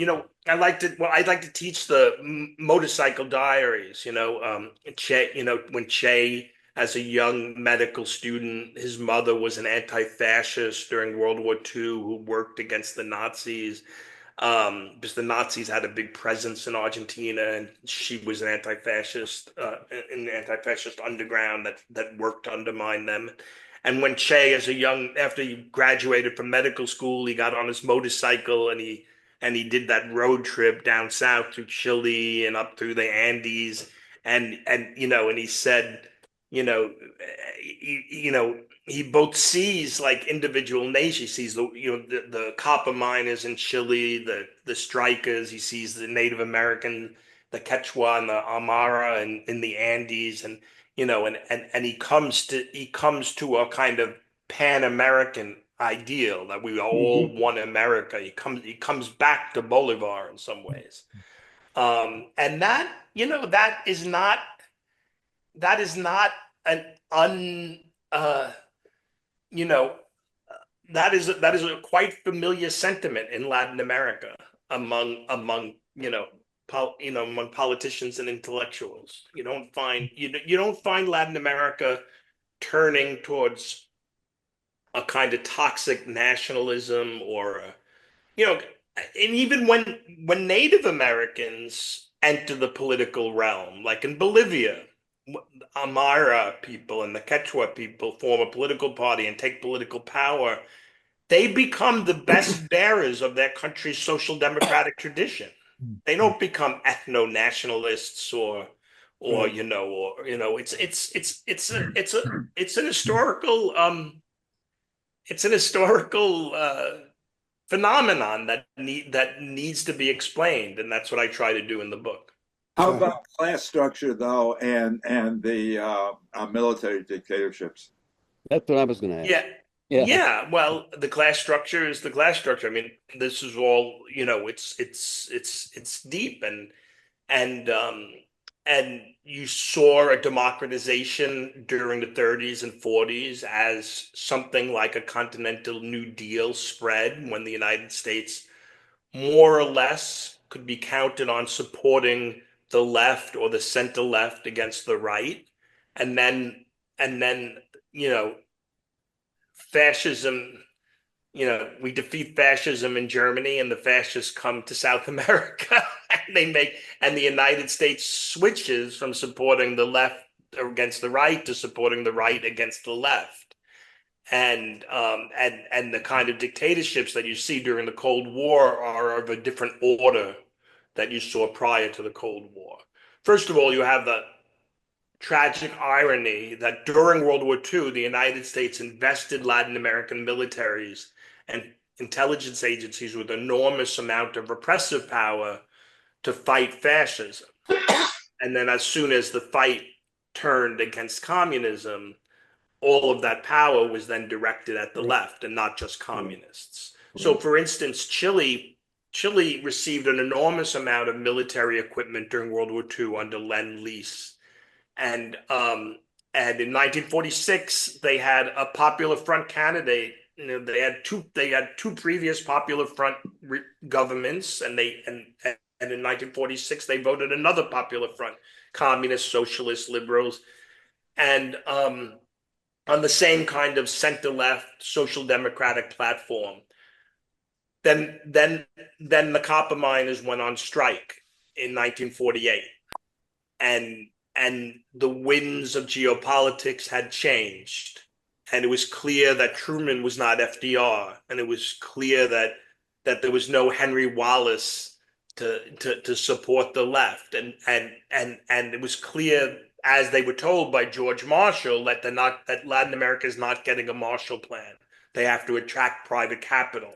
Speaker 4: I'd like to teach the motorcycle diaries. Che, when Che as a young medical student. His mother was an anti-fascist during World War II who worked against the Nazis, because the Nazis had a big presence in Argentina, and she was an anti-fascist in the anti-fascist underground that worked to undermine them. And when Che, after he graduated from medical school, he got on his motorcycle and he did that road trip down south through Chile and up through the Andes, and he said, you know, he both sees like individual nations. He sees the copper miners in Chile, the strikers. He sees the Native American, the Quechua and the Amara in the Andes, and he comes to a kind of Pan-American ideal that we are all one America. He comes back to Bolivar in some ways, and that is not an un you know that is a quite familiar sentiment in Latin America among among politicians and intellectuals. You don't find Latin America turning towards a kind of toxic nationalism you know and even when Native Americans enter the political realm, like in Bolivia, Amara people and the Quechua people form a political party and take political power. They become the best bearers of their country's social democratic tradition. They don't become ethno nationalists it's an historical phenomenon that needs to be explained, and that's what I try to do in the book.
Speaker 5: How about class structure, though, and the military dictatorships?
Speaker 7: That's what I was going to ask.
Speaker 4: Yeah. Well, the class structure is the class structure. I mean, this is all, it's deep, and you saw a democratization during the 30s and 40s as something like a continental New Deal spread, when the United States more or less could be counted on supporting the left or the center left against the right. And then, you know, fascism, we defeat fascism in Germany, and the fascists come to South America and the United States switches from supporting the left against the right to supporting the right against the left. And the kind of dictatorships that you see during the Cold War are of a different order that you saw prior to the Cold War. First of all, you have the tragic irony that during World War II, the United States invested Latin American militaries and intelligence agencies with enormous amount of repressive power to fight fascism. And then as soon as the fight turned against communism, all of that power was then directed at the left and not just communists. So, for instance, Chile received an enormous amount of military equipment during World War II under Lend-Lease. And in 1946, they had a Popular Front candidate. They had two previous Popular Front governments, and in 1946 they voted another Popular Front, communists, socialists, liberals, and on the same kind of center-left social democratic platform. Then the copper miners went on strike in 1948, and the winds of geopolitics had changed, and it was clear that Truman was not FDR, and it was clear that there was no Henry Wallace to support the left, and it was clear, as they were told by George Marshall, that Latin America is not getting a Marshall Plan. They have to attract private capital,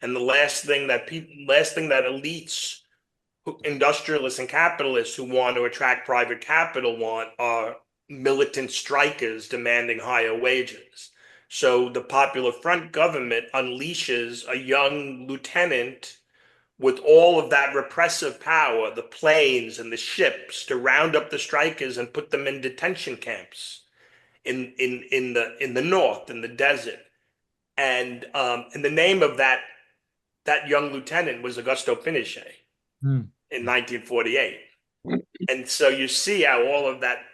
Speaker 4: and the last thing that elites, industrialists and capitalists who want to attract private capital want are militant strikers demanding higher wages. So the Popular Front government unleashes a young lieutenant with all of that repressive power, the planes and the ships, to round up the strikers and put them in detention camps in the north, in the desert. And the name of that young lieutenant was Augusto Pinochet. In 1948. And so you see how all of that,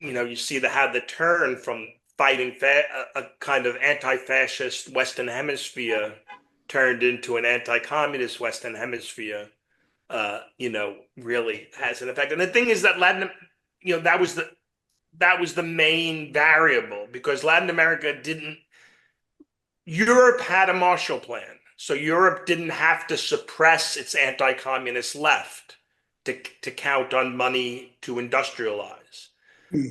Speaker 4: you see how the turn from fighting a kind of anti-fascist Western Hemisphere turned into an anti-communist Western Hemisphere, really has an effect. And the thing is that that was the main variable, because Latin America didn't. Europe had a Marshall Plan, so Europe didn't have to suppress its anti-communist left to count on money to industrialize.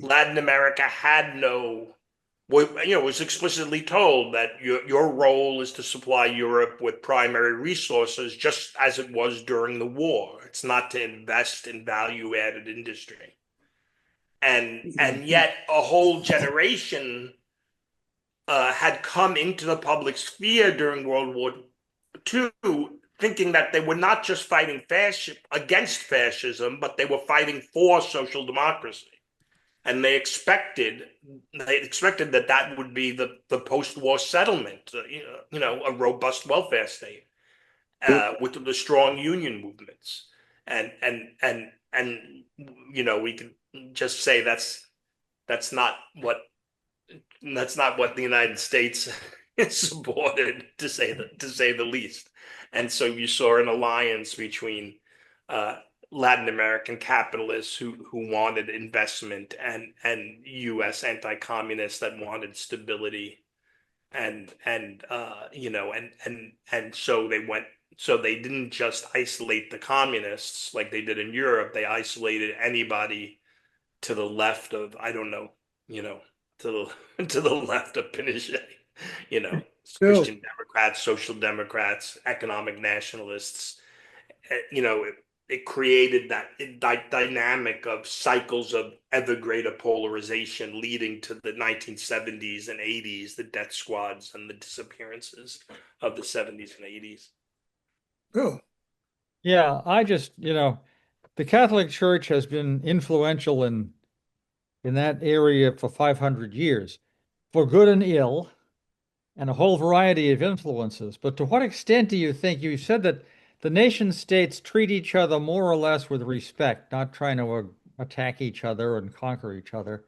Speaker 4: Latin America had no, was explicitly told that your role is to supply Europe with primary resources, just as it was during the war. It's not to invest in value-added industry. And yet a whole generation had come into the public sphere during World War II, thinking that they were not just fighting against fascism, but they were fighting for social democracy. And they expected that would be the post-war settlement, a robust welfare state with the strong union movements, and we can just say that's not what the United States supported, to say the least. And so you saw an alliance between Latin American capitalists who wanted investment and U.S. anti-communists that wanted stability, and so they went. So they didn't just isolate the communists like they did in Europe. They isolated anybody to the left of, I don't know, to the left of Pinochet, Christian Democrats, Social Democrats, economic nationalists. It created that dynamic of cycles of ever greater polarization, leading to the 1970s and 80s, the death squads and the disappearances of the 70s and 80s.
Speaker 1: Oh,
Speaker 3: yeah. The Catholic Church has been influential in that area for 500 years, for good and ill, and a whole variety of influences. But to what extent do you think, you said that the nation states treat each other more or less with respect, not trying to attack each other and conquer each other?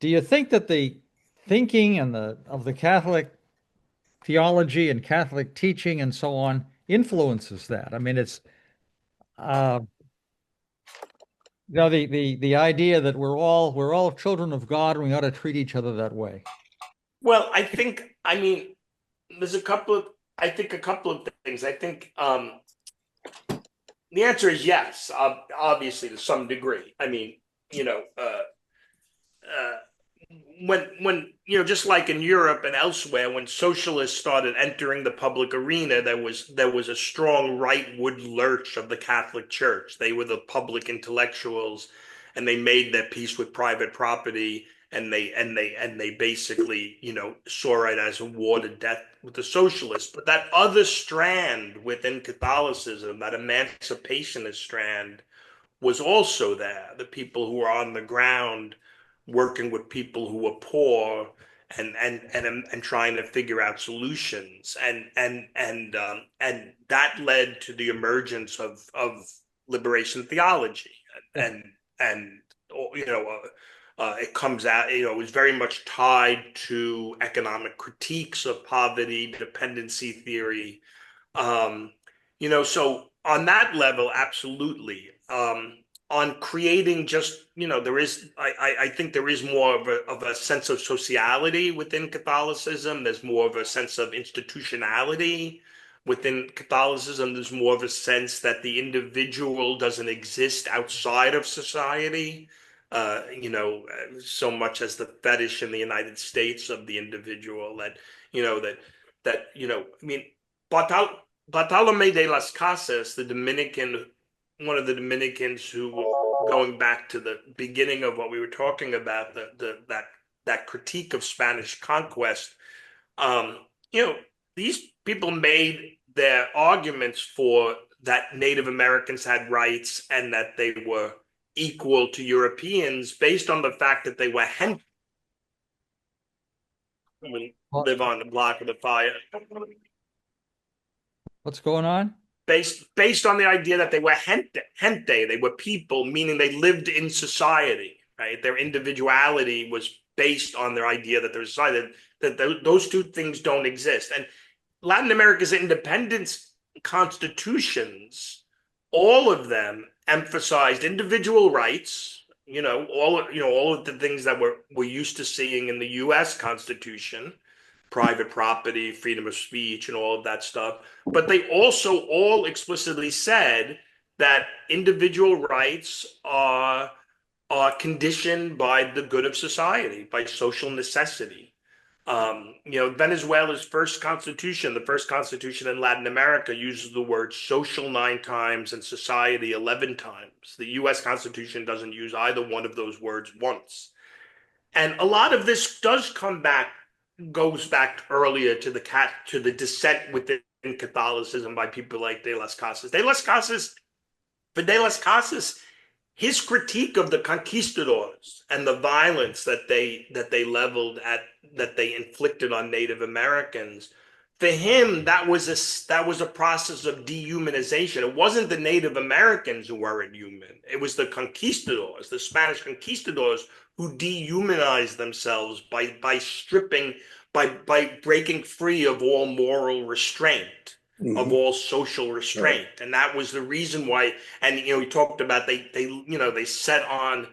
Speaker 3: Do you think that the thinking of the Catholic theology and Catholic teaching and so on influences that? I mean, it's the idea that we're all children of God and we ought to treat each other that way.
Speaker 4: Well, there's a couple of things. I think the answer is yes, obviously, to some degree. When just like in Europe and elsewhere, when socialists started entering the public arena, there was a strong rightward lurch of the Catholic Church. They were the public intellectuals, and they made their peace with private property, and they basically saw it as a war to death with the socialists. But that other strand within Catholicism, that emancipationist strand, was also there. The people who were on the ground working with people who were poor and trying to figure out solutions, and that led to the emergence of liberation theology, and it comes out, it was very much tied to economic critiques of poverty, dependency theory, so on that level, absolutely. On creating just, I think there is more of a sense of sociality within Catholicism. There's more of a sense of institutionality within Catholicism. There's more of a sense that the individual doesn't exist outside of society, so much as the fetish in the United States of the individual Bartolome de las Casas, one of the Dominicans who, going back to the beginning of what we were talking about, that critique of Spanish conquest, these people made their arguments for that Native Americans had rights and that they were equal to Europeans based on the fact that they were live on the block of the fire.
Speaker 3: What's going on?
Speaker 4: Based on the idea that they were gente, they were people, meaning they lived in society. right? Their individuality was based on their idea that there's society, that those two things don't exist. And Latin America's independence constitutions, all of them emphasized individual rights, all of the things that we're used to seeing in the US Constitution, private property, freedom of speech, and all of that stuff. But they also all explicitly said that individual rights are conditioned by the good of society, by social necessity. Venezuela's first constitution, the first constitution in Latin America, uses the word social 9 times and society 11 times. The US Constitution doesn't use either one of those words once. And a lot of this goes back earlier to the dissent within Catholicism by people like De las Casas. For De las Casas, his critique of the conquistadors and the violence that they inflicted on Native Americans, for him that was a process of dehumanization. It wasn't the Native Americans who weren't human. It was the conquistadors, the Spanish conquistadors, who dehumanized themselves by breaking free of all moral restraint. Mm-hmm. Of all social restraint. Right. And that was the reason why, and he talked about they set on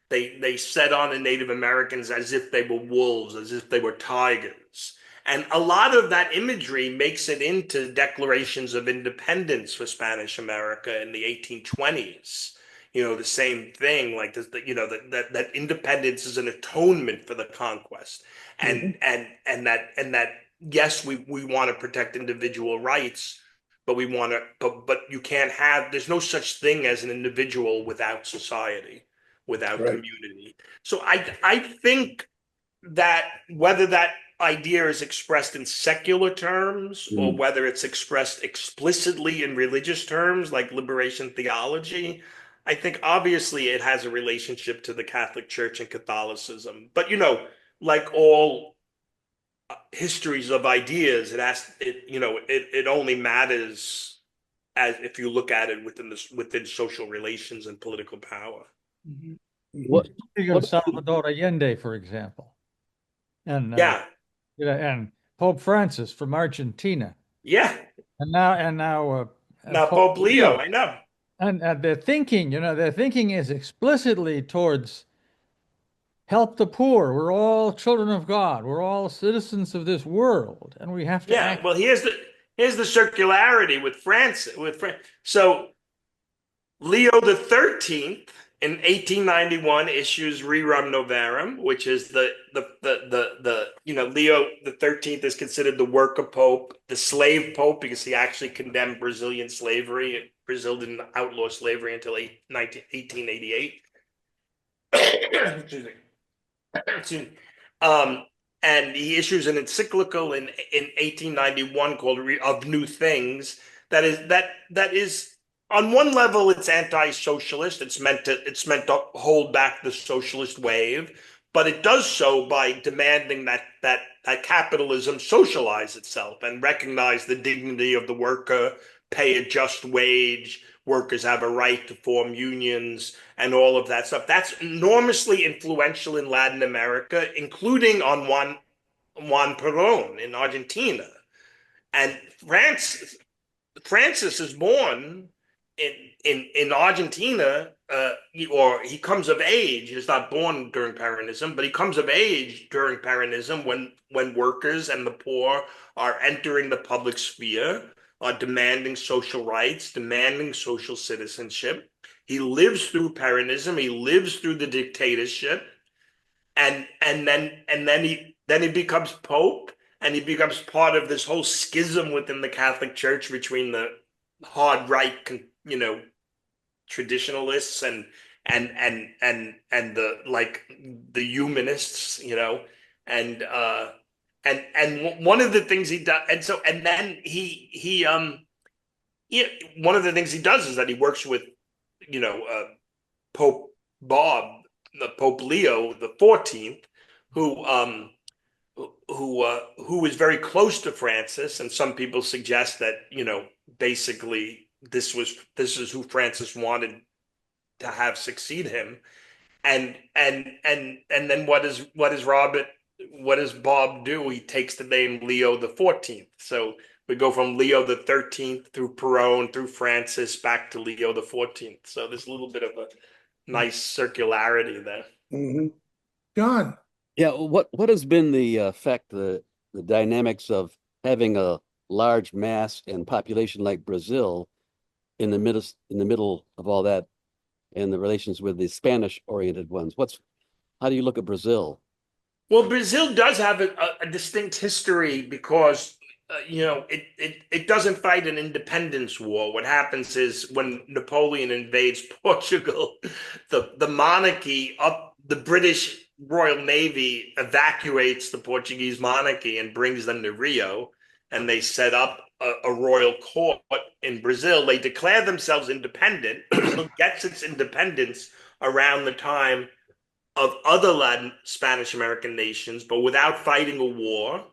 Speaker 4: the Native Americans as if they were wolves, as if they were tigers. And a lot of that imagery makes it into declarations of independence for Spanish America in the 1820s. The same thing, like that independence is an atonement for the conquest, and mm-hmm. and that yes, we want to protect individual rights, but you can't there's no such thing as an individual without society, without right. community. So I think that whether that idea is expressed in secular terms or whether it's expressed explicitly in religious terms like liberation theology, I think obviously it has a relationship to the Catholic Church and Catholicism. But like all histories of ideas, it only matters as if you look at it within social relations and political power.
Speaker 3: Mm-hmm. What Salvador Allende, for example, and and Pope Francis from Argentina, and now
Speaker 4: Pope Leo. I know,
Speaker 3: and their thinking, their thinking is explicitly towards help the poor. We're all children of God. We're all citizens of this world, and we have to act.
Speaker 4: Well, here's the circularity with France. So Leo the 13th in 1891 issues Rerum Novarum, which is the Leo the 13th is considered the worker pope, the slave pope, because he actually condemned Brazilian slavery. Brazil didn't outlaw slavery until 1888. Excuse me. And he issues an encyclical in 1891 called "Of New Things." That is on one level it's anti-socialist. It's meant to hold back the socialist wave, but it does so by demanding that capitalism socialize itself and recognize the dignity of the worker, pay a just wage. Workers have a right to form unions and all of that stuff. That's enormously influential in Latin America, including on Juan Perón in Argentina. And Francis is born in Argentina, or he comes of age. He's not born during Peronism, but he comes of age during Peronism when workers and the poor are entering the public sphere, are demanding social rights, demanding social citizenship. He lives through Peronism. He lives through the dictatorship, and then he becomes Pope, and he becomes part of this whole schism within the Catholic Church between the hard right, traditionalists and the humanists, and one of the things he does, one of the things he does is that he works with, Pope Pope Leo the 14th, who is very close to Francis, and some people suggest that basically this is who Francis wanted to have succeed him. and then what does Bob do? He takes the name Leo the 14th. So we go from Leo the 13th through Perón through Francis back to Leo the 14th. So there's a little bit of a nice circularity there.
Speaker 1: Mm-hmm. John.
Speaker 7: Yeah, what has been the effect, the dynamics of having a large mass and population like Brazil in the middle of all that, and the relations with the Spanish-oriented ones? How do you look at Brazil?
Speaker 4: Well, Brazil does have a distinct history because it doesn't fight an independence war. What happens is when Napoleon invades Portugal, the monarchy up the British Royal Navy evacuates the Portuguese monarchy and brings them to Rio, and they set up a royal court in Brazil. They declare themselves independent. Brazil gets its independence around the time of other Latin Spanish American nations, but without fighting a war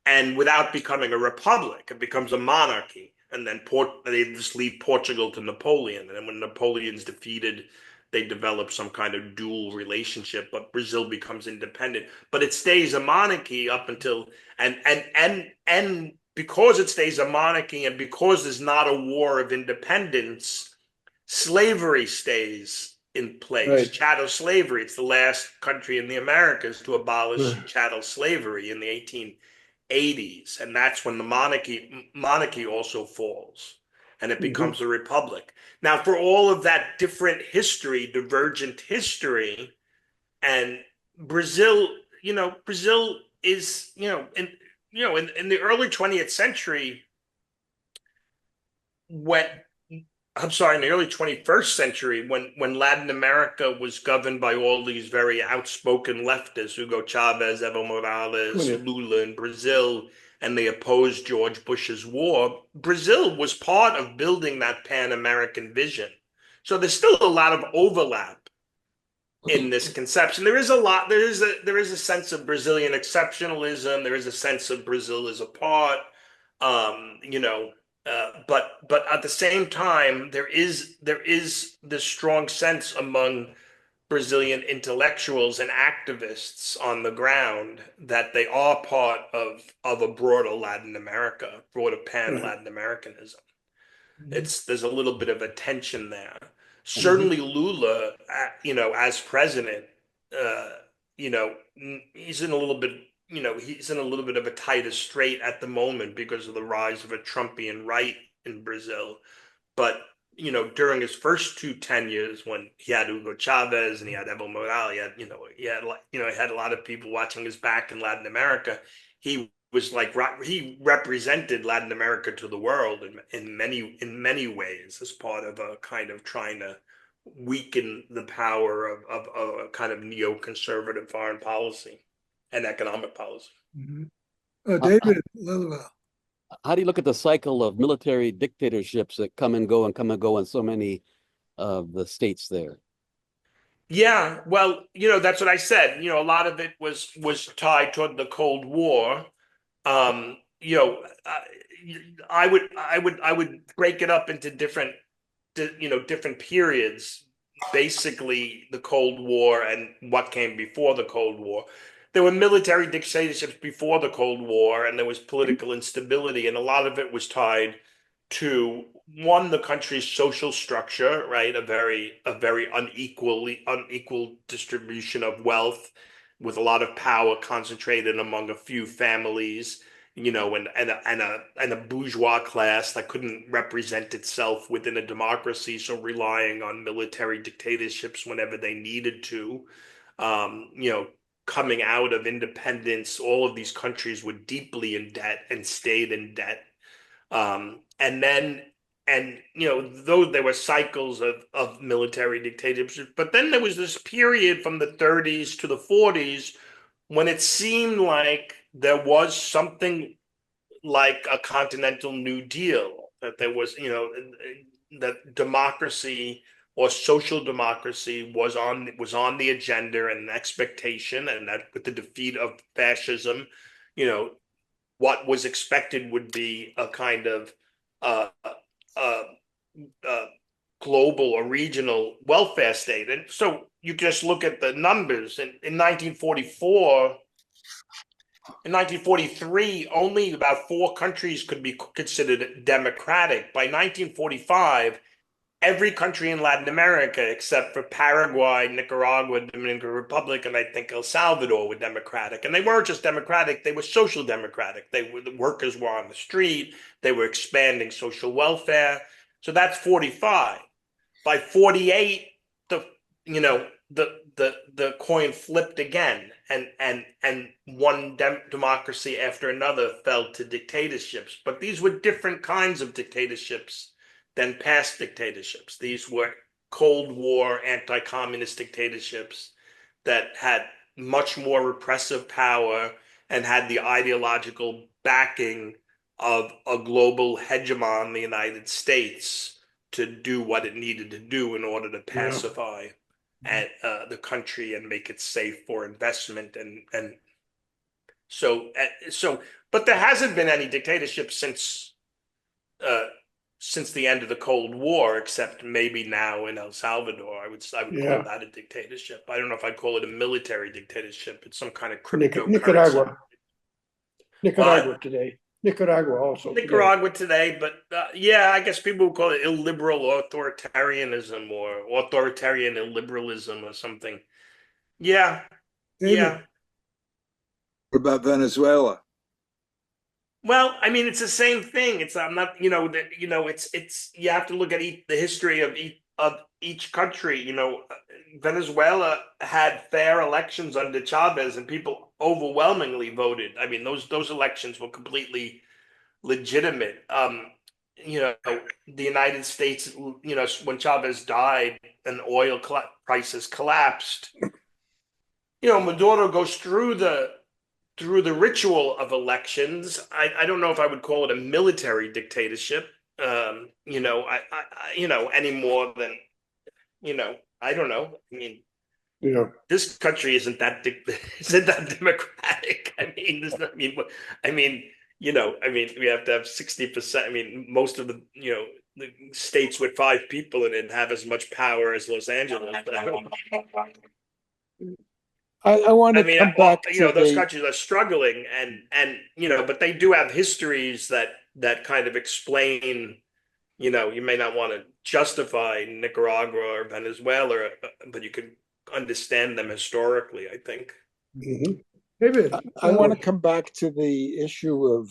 Speaker 4: and without becoming a republic. It becomes a monarchy. And then they just leave Portugal to Napoleon. And then when Napoleon's defeated, they develop some kind of dual relationship, but Brazil becomes independent. But it stays a monarchy up until and because it stays a monarchy and because there's not a war of independence, slavery stays in place. Right. Chattel slavery. It's the last country in the Americas to abolish chattel slavery in the 1880s. And that's when the monarchy also falls and it becomes a republic. Now, for all of that different history, divergent history, and Brazil, Brazil is, in the early 20th century, in the early 21st century, when Latin America was governed by all these very outspoken leftists, Hugo Chavez, Evo Morales, Lula in Brazil, and they opposed George Bush's war, Brazil was part of building that Pan-American vision. So there's still a lot of overlap in this conception. There is a sense of Brazilian exceptionalism. There is a sense of Brazil as a part, but at the same time, there is this strong sense among Brazilian intellectuals and activists on the ground that they are part of a broader Latin America, broader Pan-Latin Americanism. There's a little bit of a tension there. Certainly Lula, as president, he's in a little bit, he's in a little bit of a tighter strait at the moment because of the rise of a Trumpian right in Brazil. But, during his first two tenures, when he had Hugo Chavez and he had Evo Morales, he had a lot of people watching his back in Latin America. He represented Latin America to the world in many ways as part of a kind of trying to weaken the power of a kind of neoconservative foreign policy and economic policy.
Speaker 1: David,
Speaker 7: how do you look at the cycle of military dictatorships that come and go in so many of the states there?
Speaker 4: Yeah, well, that's what I said. A lot of it was tied toward the Cold War. I would break it up into different periods. Basically, the Cold War and what came before the Cold War. There were military dictatorships before the Cold War, and there was political instability, and a lot of it was tied to the country's social structure, right? A very unequal distribution of wealth, with a lot of power concentrated among a few families, and a bourgeois class that couldn't represent itself within a democracy, so relying on military dictatorships whenever they needed to. Coming out of independence, all of these countries were deeply in debt and stayed in debt. Though there were cycles of military dictatorships, but then there was this period from the 30s to the 40s when it seemed like there was something like a continental New Deal, that there was, that democracy or social democracy was on the agenda and an expectation, and that with the defeat of fascism, what was expected would be a kind of global or regional welfare state. And so you just look at the numbers. In 1944, in 1943, only about 4 countries could be considered democratic. By 1945, every country in Latin America, except for Paraguay, Nicaragua, Dominican Republic, and I think El Salvador, were democratic. And they weren't just democratic, they were social democratic. The workers were on the street, they were expanding social welfare. So that's 45. By 48, the you know the coin flipped again, and one democracy after another fell to dictatorships. But these were different kinds of dictatorships than past dictatorships. These were Cold War anti-communist dictatorships that had much more repressive power and had the ideological backing of a global hegemon, the United States, to do what it needed to do in order to pacify the country and make it safe for investment. And so, but there hasn't been any dictatorship since the end of the Cold War, except maybe now in El Salvador. I would call that a dictatorship. I don't know if I'd call it a military dictatorship. It's some kind of cryptocurrency.
Speaker 8: Nicaragua today. Nicaragua also.
Speaker 4: Nicaragua today, but yeah, I guess people would call it illiberal authoritarianism or authoritarian illiberalism or something. Yeah, yeah.
Speaker 5: What about Venezuela?
Speaker 4: Well, I mean, it's the same thing. I'm not, it's you have to look at the history of each country. Venezuela had fair elections under Chavez, and people overwhelmingly voted. I mean, those elections were completely legitimate. The United States, when Chavez died and oil prices collapsed, Maduro goes through the ritual of elections. I don't know if I would call it a military dictatorship, any more than, I don't know. I mean, this country isn't that democratic. I mean, there's not, I mean, we have to have 60%. I mean, most of the states with 5 people in it have as much power as Los Angeles.
Speaker 6: I want to come back to
Speaker 4: those countries are struggling, and but they do have histories that kind of explain. You may not want to justify Nicaragua or Venezuela, but you can understand them historically, I think.
Speaker 8: David,
Speaker 6: I want to come back to the issue of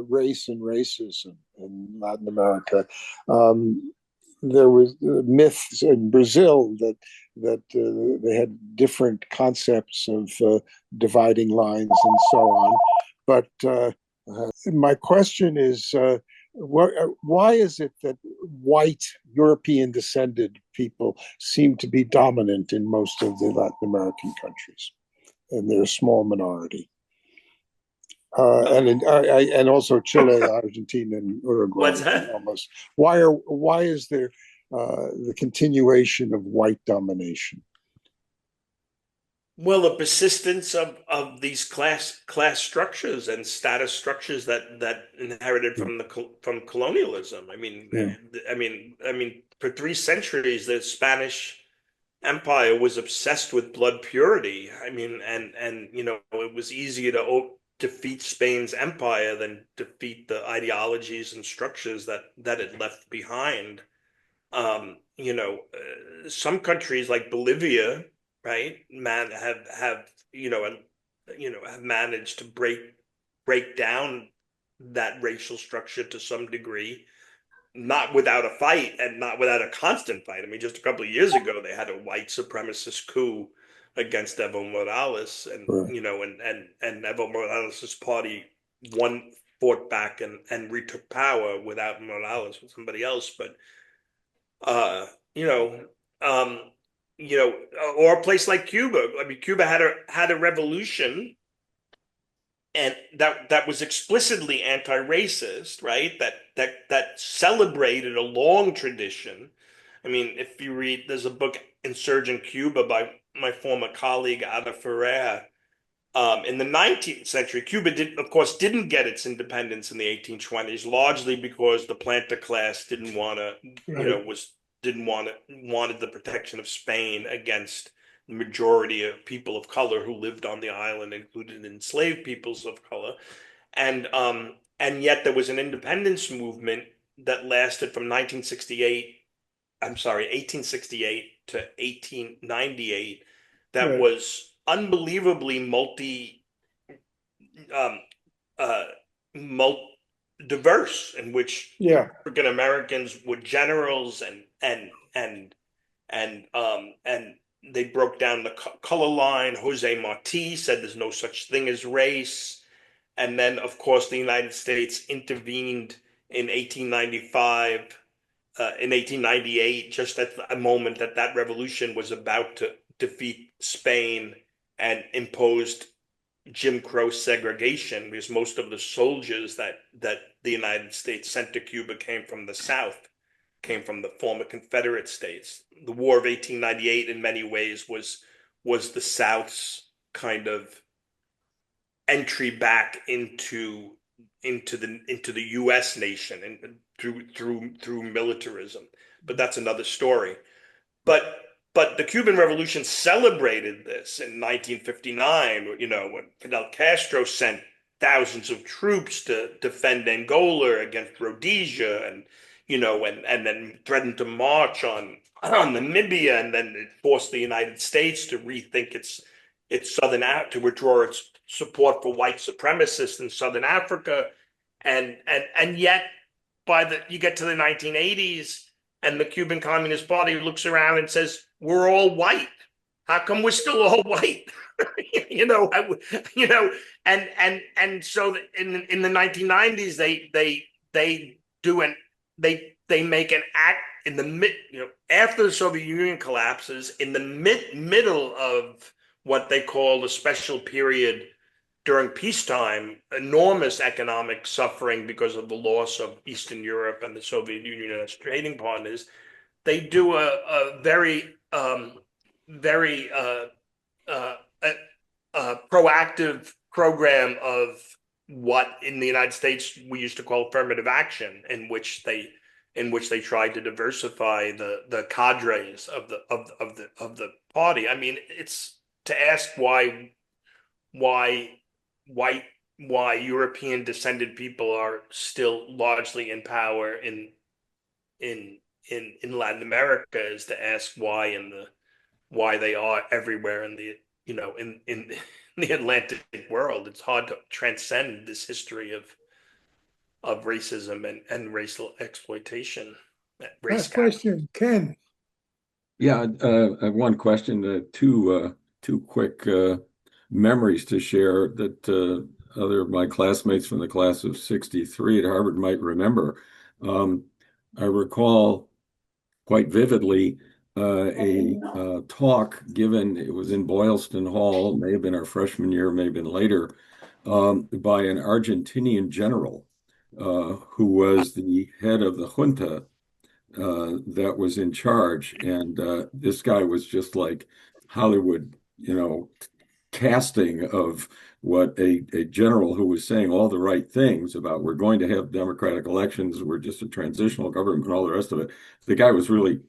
Speaker 6: race and racism in Latin America. There was myths in Brazil that they had different concepts of dividing lines and so on. But my question is, why is it that white European descended people seem to be dominant in most of the Latin American countries? And they're a small minority. And also Chile, Argentina, and Uruguay.
Speaker 4: What's that?
Speaker 6: Almost. Why is there the continuation of white domination?
Speaker 4: Well, the persistence of these class structures and status structures that inherited from colonialism. I mean, for 3 centuries, the Spanish Empire was obsessed with blood purity. I mean, and it was easier to defeat Spain's empire than defeat the ideologies and structures that it left behind. Some countries like Bolivia, right, have managed to break down that racial structure to some degree, not without a fight and not without a constant fight. I mean, just a couple of years ago, they had a white supremacist coup against Evo Morales, and and Evo Morales' party fought back and retook power without Morales, with somebody else. But or a place like Cuba. I mean, Cuba had a revolution, and that was explicitly anti-racist, right? That celebrated a long tradition. I mean, if you read, there's a book, Insurgent Cuba, by my former colleague Ada Ferrer. In the 19th century, Cuba of course, didn't get its independence in the 1820s, largely because the planter class didn't want to, wanted the protection of Spain against majority of people of color who lived on the island, included enslaved peoples of color, and yet there was an independence movement that lasted from 1868 to 1898 that
Speaker 1: Right.
Speaker 4: was unbelievably um, uh, diverse, in which
Speaker 6: Yeah.
Speaker 4: African Americans were generals and they broke down the color line. Jose Marti said there's no such thing as race. And then, of course, the United States intervened in 1895, in 1898, just at the moment that that revolution was about to defeat Spain, and imposed Jim Crow segregation, because most of the soldiers that the United States sent to Cuba came from the South, came from the former Confederate states. The War of 1898, in many ways, was the South's kind of entry back into the U.S. nation, and through militarism. But that's another story. But the Cuban Revolution celebrated this in 1959, when Fidel Castro sent thousands of troops to defend Angola against Rhodesia, and then threatened to march on Namibia, and then it forced the United States to rethink its to withdraw its support for white supremacists in Southern Africa, and yet you get to the 1980s, and the Cuban Communist Party looks around and says, "We're all white. How come we're still all white?" And so in the 1990s they make an act in the after the Soviet Union collapses, in the middle of what they call the special period during peacetime, enormous economic suffering because of the loss of Eastern Europe and the Soviet Union as trading partners. They do a very proactive program of what in the United States we used to call affirmative action, in which they tried to diversify the cadres of the party. I mean, it's to ask why European descended people are still largely in power in Latin America is to ask why they are everywhere in the in the Atlantic world. It's hard to transcend this history of racism and racial exploitation.
Speaker 1: Last question, Ken.
Speaker 15: Yeah, I have one question, two quick memories to share that other of my classmates from the class of 63 at Harvard might remember. I recall quite vividly a talk given, it was in Boylston Hall, may have been our freshman year, may have been later, by an Argentinian general who was the head of the junta that was in charge. And this guy was just like Hollywood, casting of what a general who was saying all the right things about we're going to have democratic elections, we're just a transitional government, and all the rest of it. The guy was really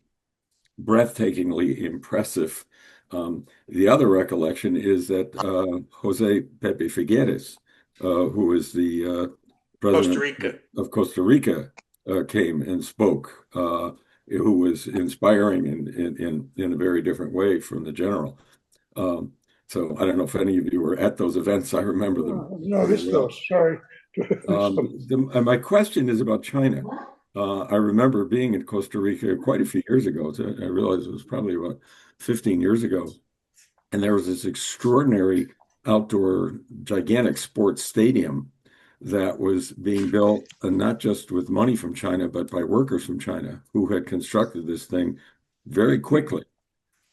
Speaker 15: breathtakingly impressive. The other recollection is that Jose Pepe Figueres, who was the president of Costa Rica, came and spoke, who was inspiring in a very different way from the general. So I don't know if any of you were at those events. I remember them.
Speaker 6: No, this those. Sorry.
Speaker 15: My question is about China. I remember being in Costa Rica quite a few years ago. I realized it was probably about 15 years ago. And there was this extraordinary outdoor gigantic sports stadium that was being built, not just with money from China, but by workers from China who had constructed this thing very quickly.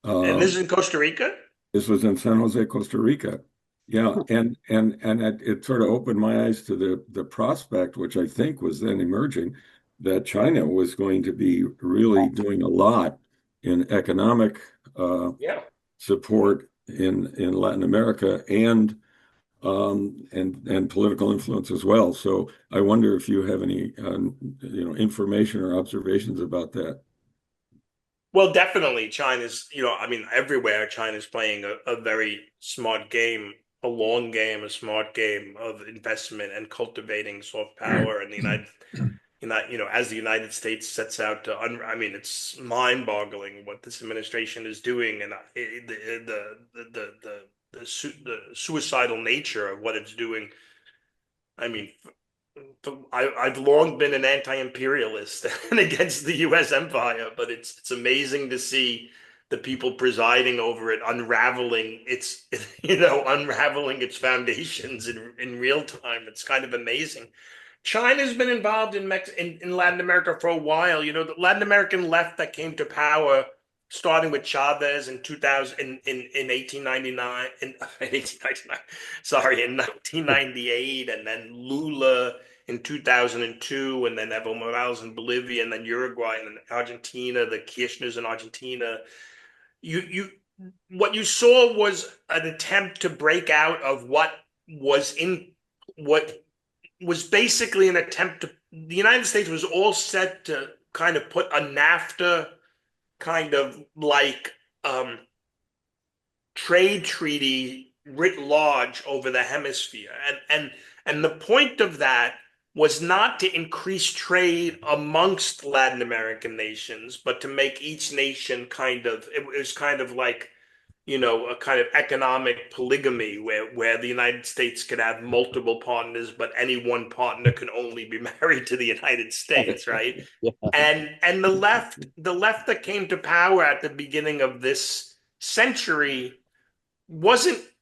Speaker 4: And this is in Costa Rica?
Speaker 15: This was in San Jose, Costa Rica. Yeah, and it sort of opened my eyes to the prospect, which I think was then emerging, that China was going to be really doing a lot in economic support in Latin America and political influence as well. So I wonder if you have any information or observations about that.
Speaker 4: Well, definitely China's, I mean, everywhere China's playing a very smart game, a long game, a smart game of investment and cultivating soft power. And as the United States sets out to, I mean, it's mind-boggling what this administration is doing, and the suicidal nature of what it's doing. I mean, I've long been an anti-imperialist and against the U.S. empire, but it's amazing to see the people presiding over it unraveling unraveling its foundations in real time. It's kind of amazing. China's been involved in Latin America for a while. The Latin American left that came to power, starting with Chavez in 2000 in 1899 in 1899, sorry, in 1998, and then Lula in 2002, and then Evo Morales in Bolivia, and then Uruguay, and then Argentina, the Kirchners in Argentina. What you saw was an attempt to break out of what was basically an attempt to. The United States was all set to kind of put a NAFTA kind of like trade treaty writ large over the hemisphere, and the point of that was not to increase trade amongst Latin American nations, but to make each nation it was kind of like, a kind of economic polygamy where the United States could have multiple partners, but any one partner can only be married to the United States, right?
Speaker 7: Yeah.
Speaker 4: And the left that came to power at the beginning of this century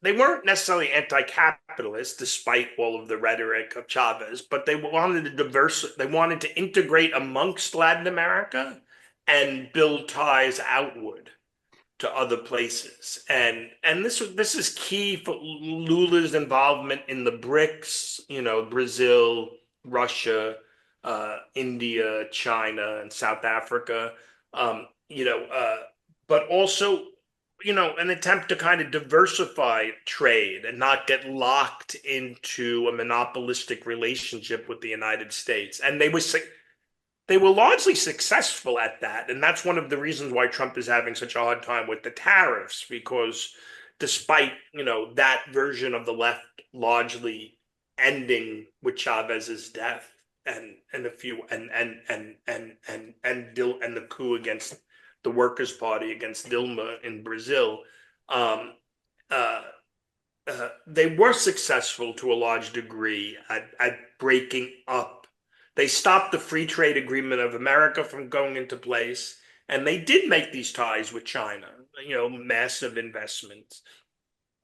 Speaker 4: they weren't necessarily anti-capitalist, despite all of the rhetoric of Chavez, but they wanted to integrate amongst Latin America and build ties outward to other places. And this is key for Lula's involvement in the BRICS, Brazil, Russia, India, China, and South Africa, but also an attempt to kind of diversify trade and not get locked into a monopolistic relationship with the United States. And they were largely successful at that. And that's one of the reasons why Trump is having such a hard time with the tariffs, because despite, that version of the left largely ending with Chavez's death and the coup against the Workers' Party against Dilma in Brazil, they were successful to a large degree at breaking up. They stopped the free trade agreement of America from going into place, and they did make these ties with China, massive investments.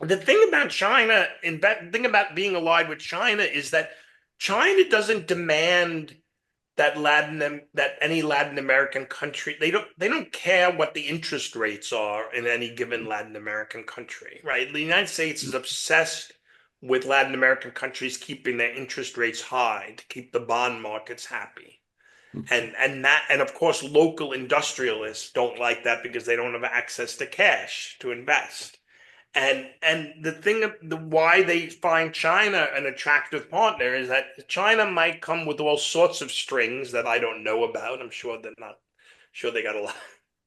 Speaker 4: The thing about China, the thing about being allied with China is that China doesn't demand that any Latin American country, they don't care what the interest rates are in any given Latin American country, right? The United States is obsessed with Latin American countries keeping their interest rates high to keep the bond markets happy. And of course local industrialists don't like that because they don't have access to cash to invest. And the thing, why they find China an attractive partner is that China might come with all sorts of strings that I don't know about. I'm sure they're not. Sure they got a lot.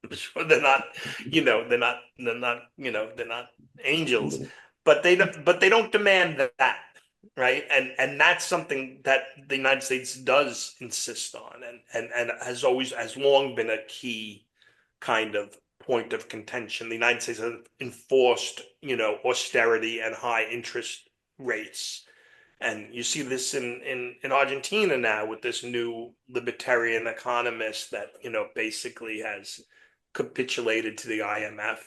Speaker 4: I'm sure they're not. They're not angels, but they don't demand that, right? And that's something that the United States does insist on, and has long been a key kind of point of contention. The United States has enforced, austerity and high interest rates. And you see this in Argentina now with this new libertarian economist that, basically has capitulated to the IMF.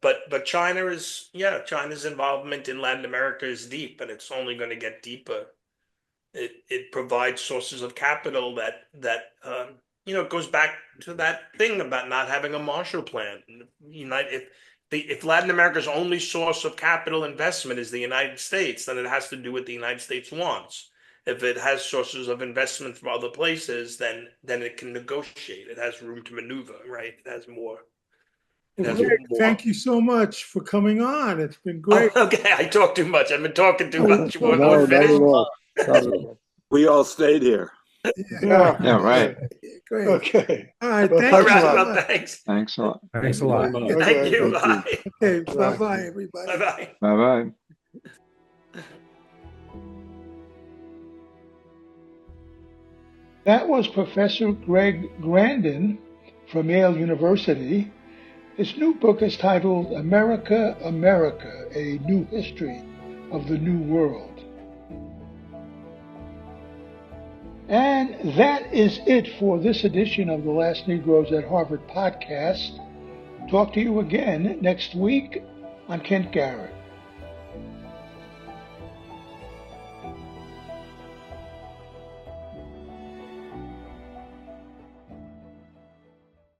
Speaker 4: But China's involvement in Latin America is deep, and it's only going to get deeper. It provides sources of capital that goes back to that thing about not having a Marshall Plan. If Latin America's only source of capital investment is the United States, then it has to do what the United States wants. If it has sources of investment from other places, then it can negotiate. It has room to maneuver, right? It has more.
Speaker 18: Greg, thank you so much for coming on. It's been great.
Speaker 4: Oh, okay, I talk too much. I've been talking too much.
Speaker 5: We all stayed here.
Speaker 8: Yeah.
Speaker 5: Yeah, right.
Speaker 18: Great.
Speaker 8: Okay.
Speaker 18: All right.
Speaker 8: Well,
Speaker 18: Thank
Speaker 4: All
Speaker 18: you
Speaker 8: thanks a
Speaker 4: right.
Speaker 18: so
Speaker 8: lot.
Speaker 4: Well,
Speaker 18: much.
Speaker 4: thanks.
Speaker 5: Thanks a lot.
Speaker 11: Thanks a lot.
Speaker 8: Okay.
Speaker 4: Thank you.
Speaker 5: Thank you.
Speaker 4: Bye.
Speaker 18: Okay.
Speaker 8: Bye.
Speaker 18: Bye-bye, everybody.
Speaker 4: Bye-bye.
Speaker 5: Bye-bye.
Speaker 1: That was Professor Greg Grandin from Yale University. His new book is titled America, America, A New History of the New World. And that is it for this edition of the Last Negroes at Harvard podcast. Talk to you again next week. I'm Kent Garrett.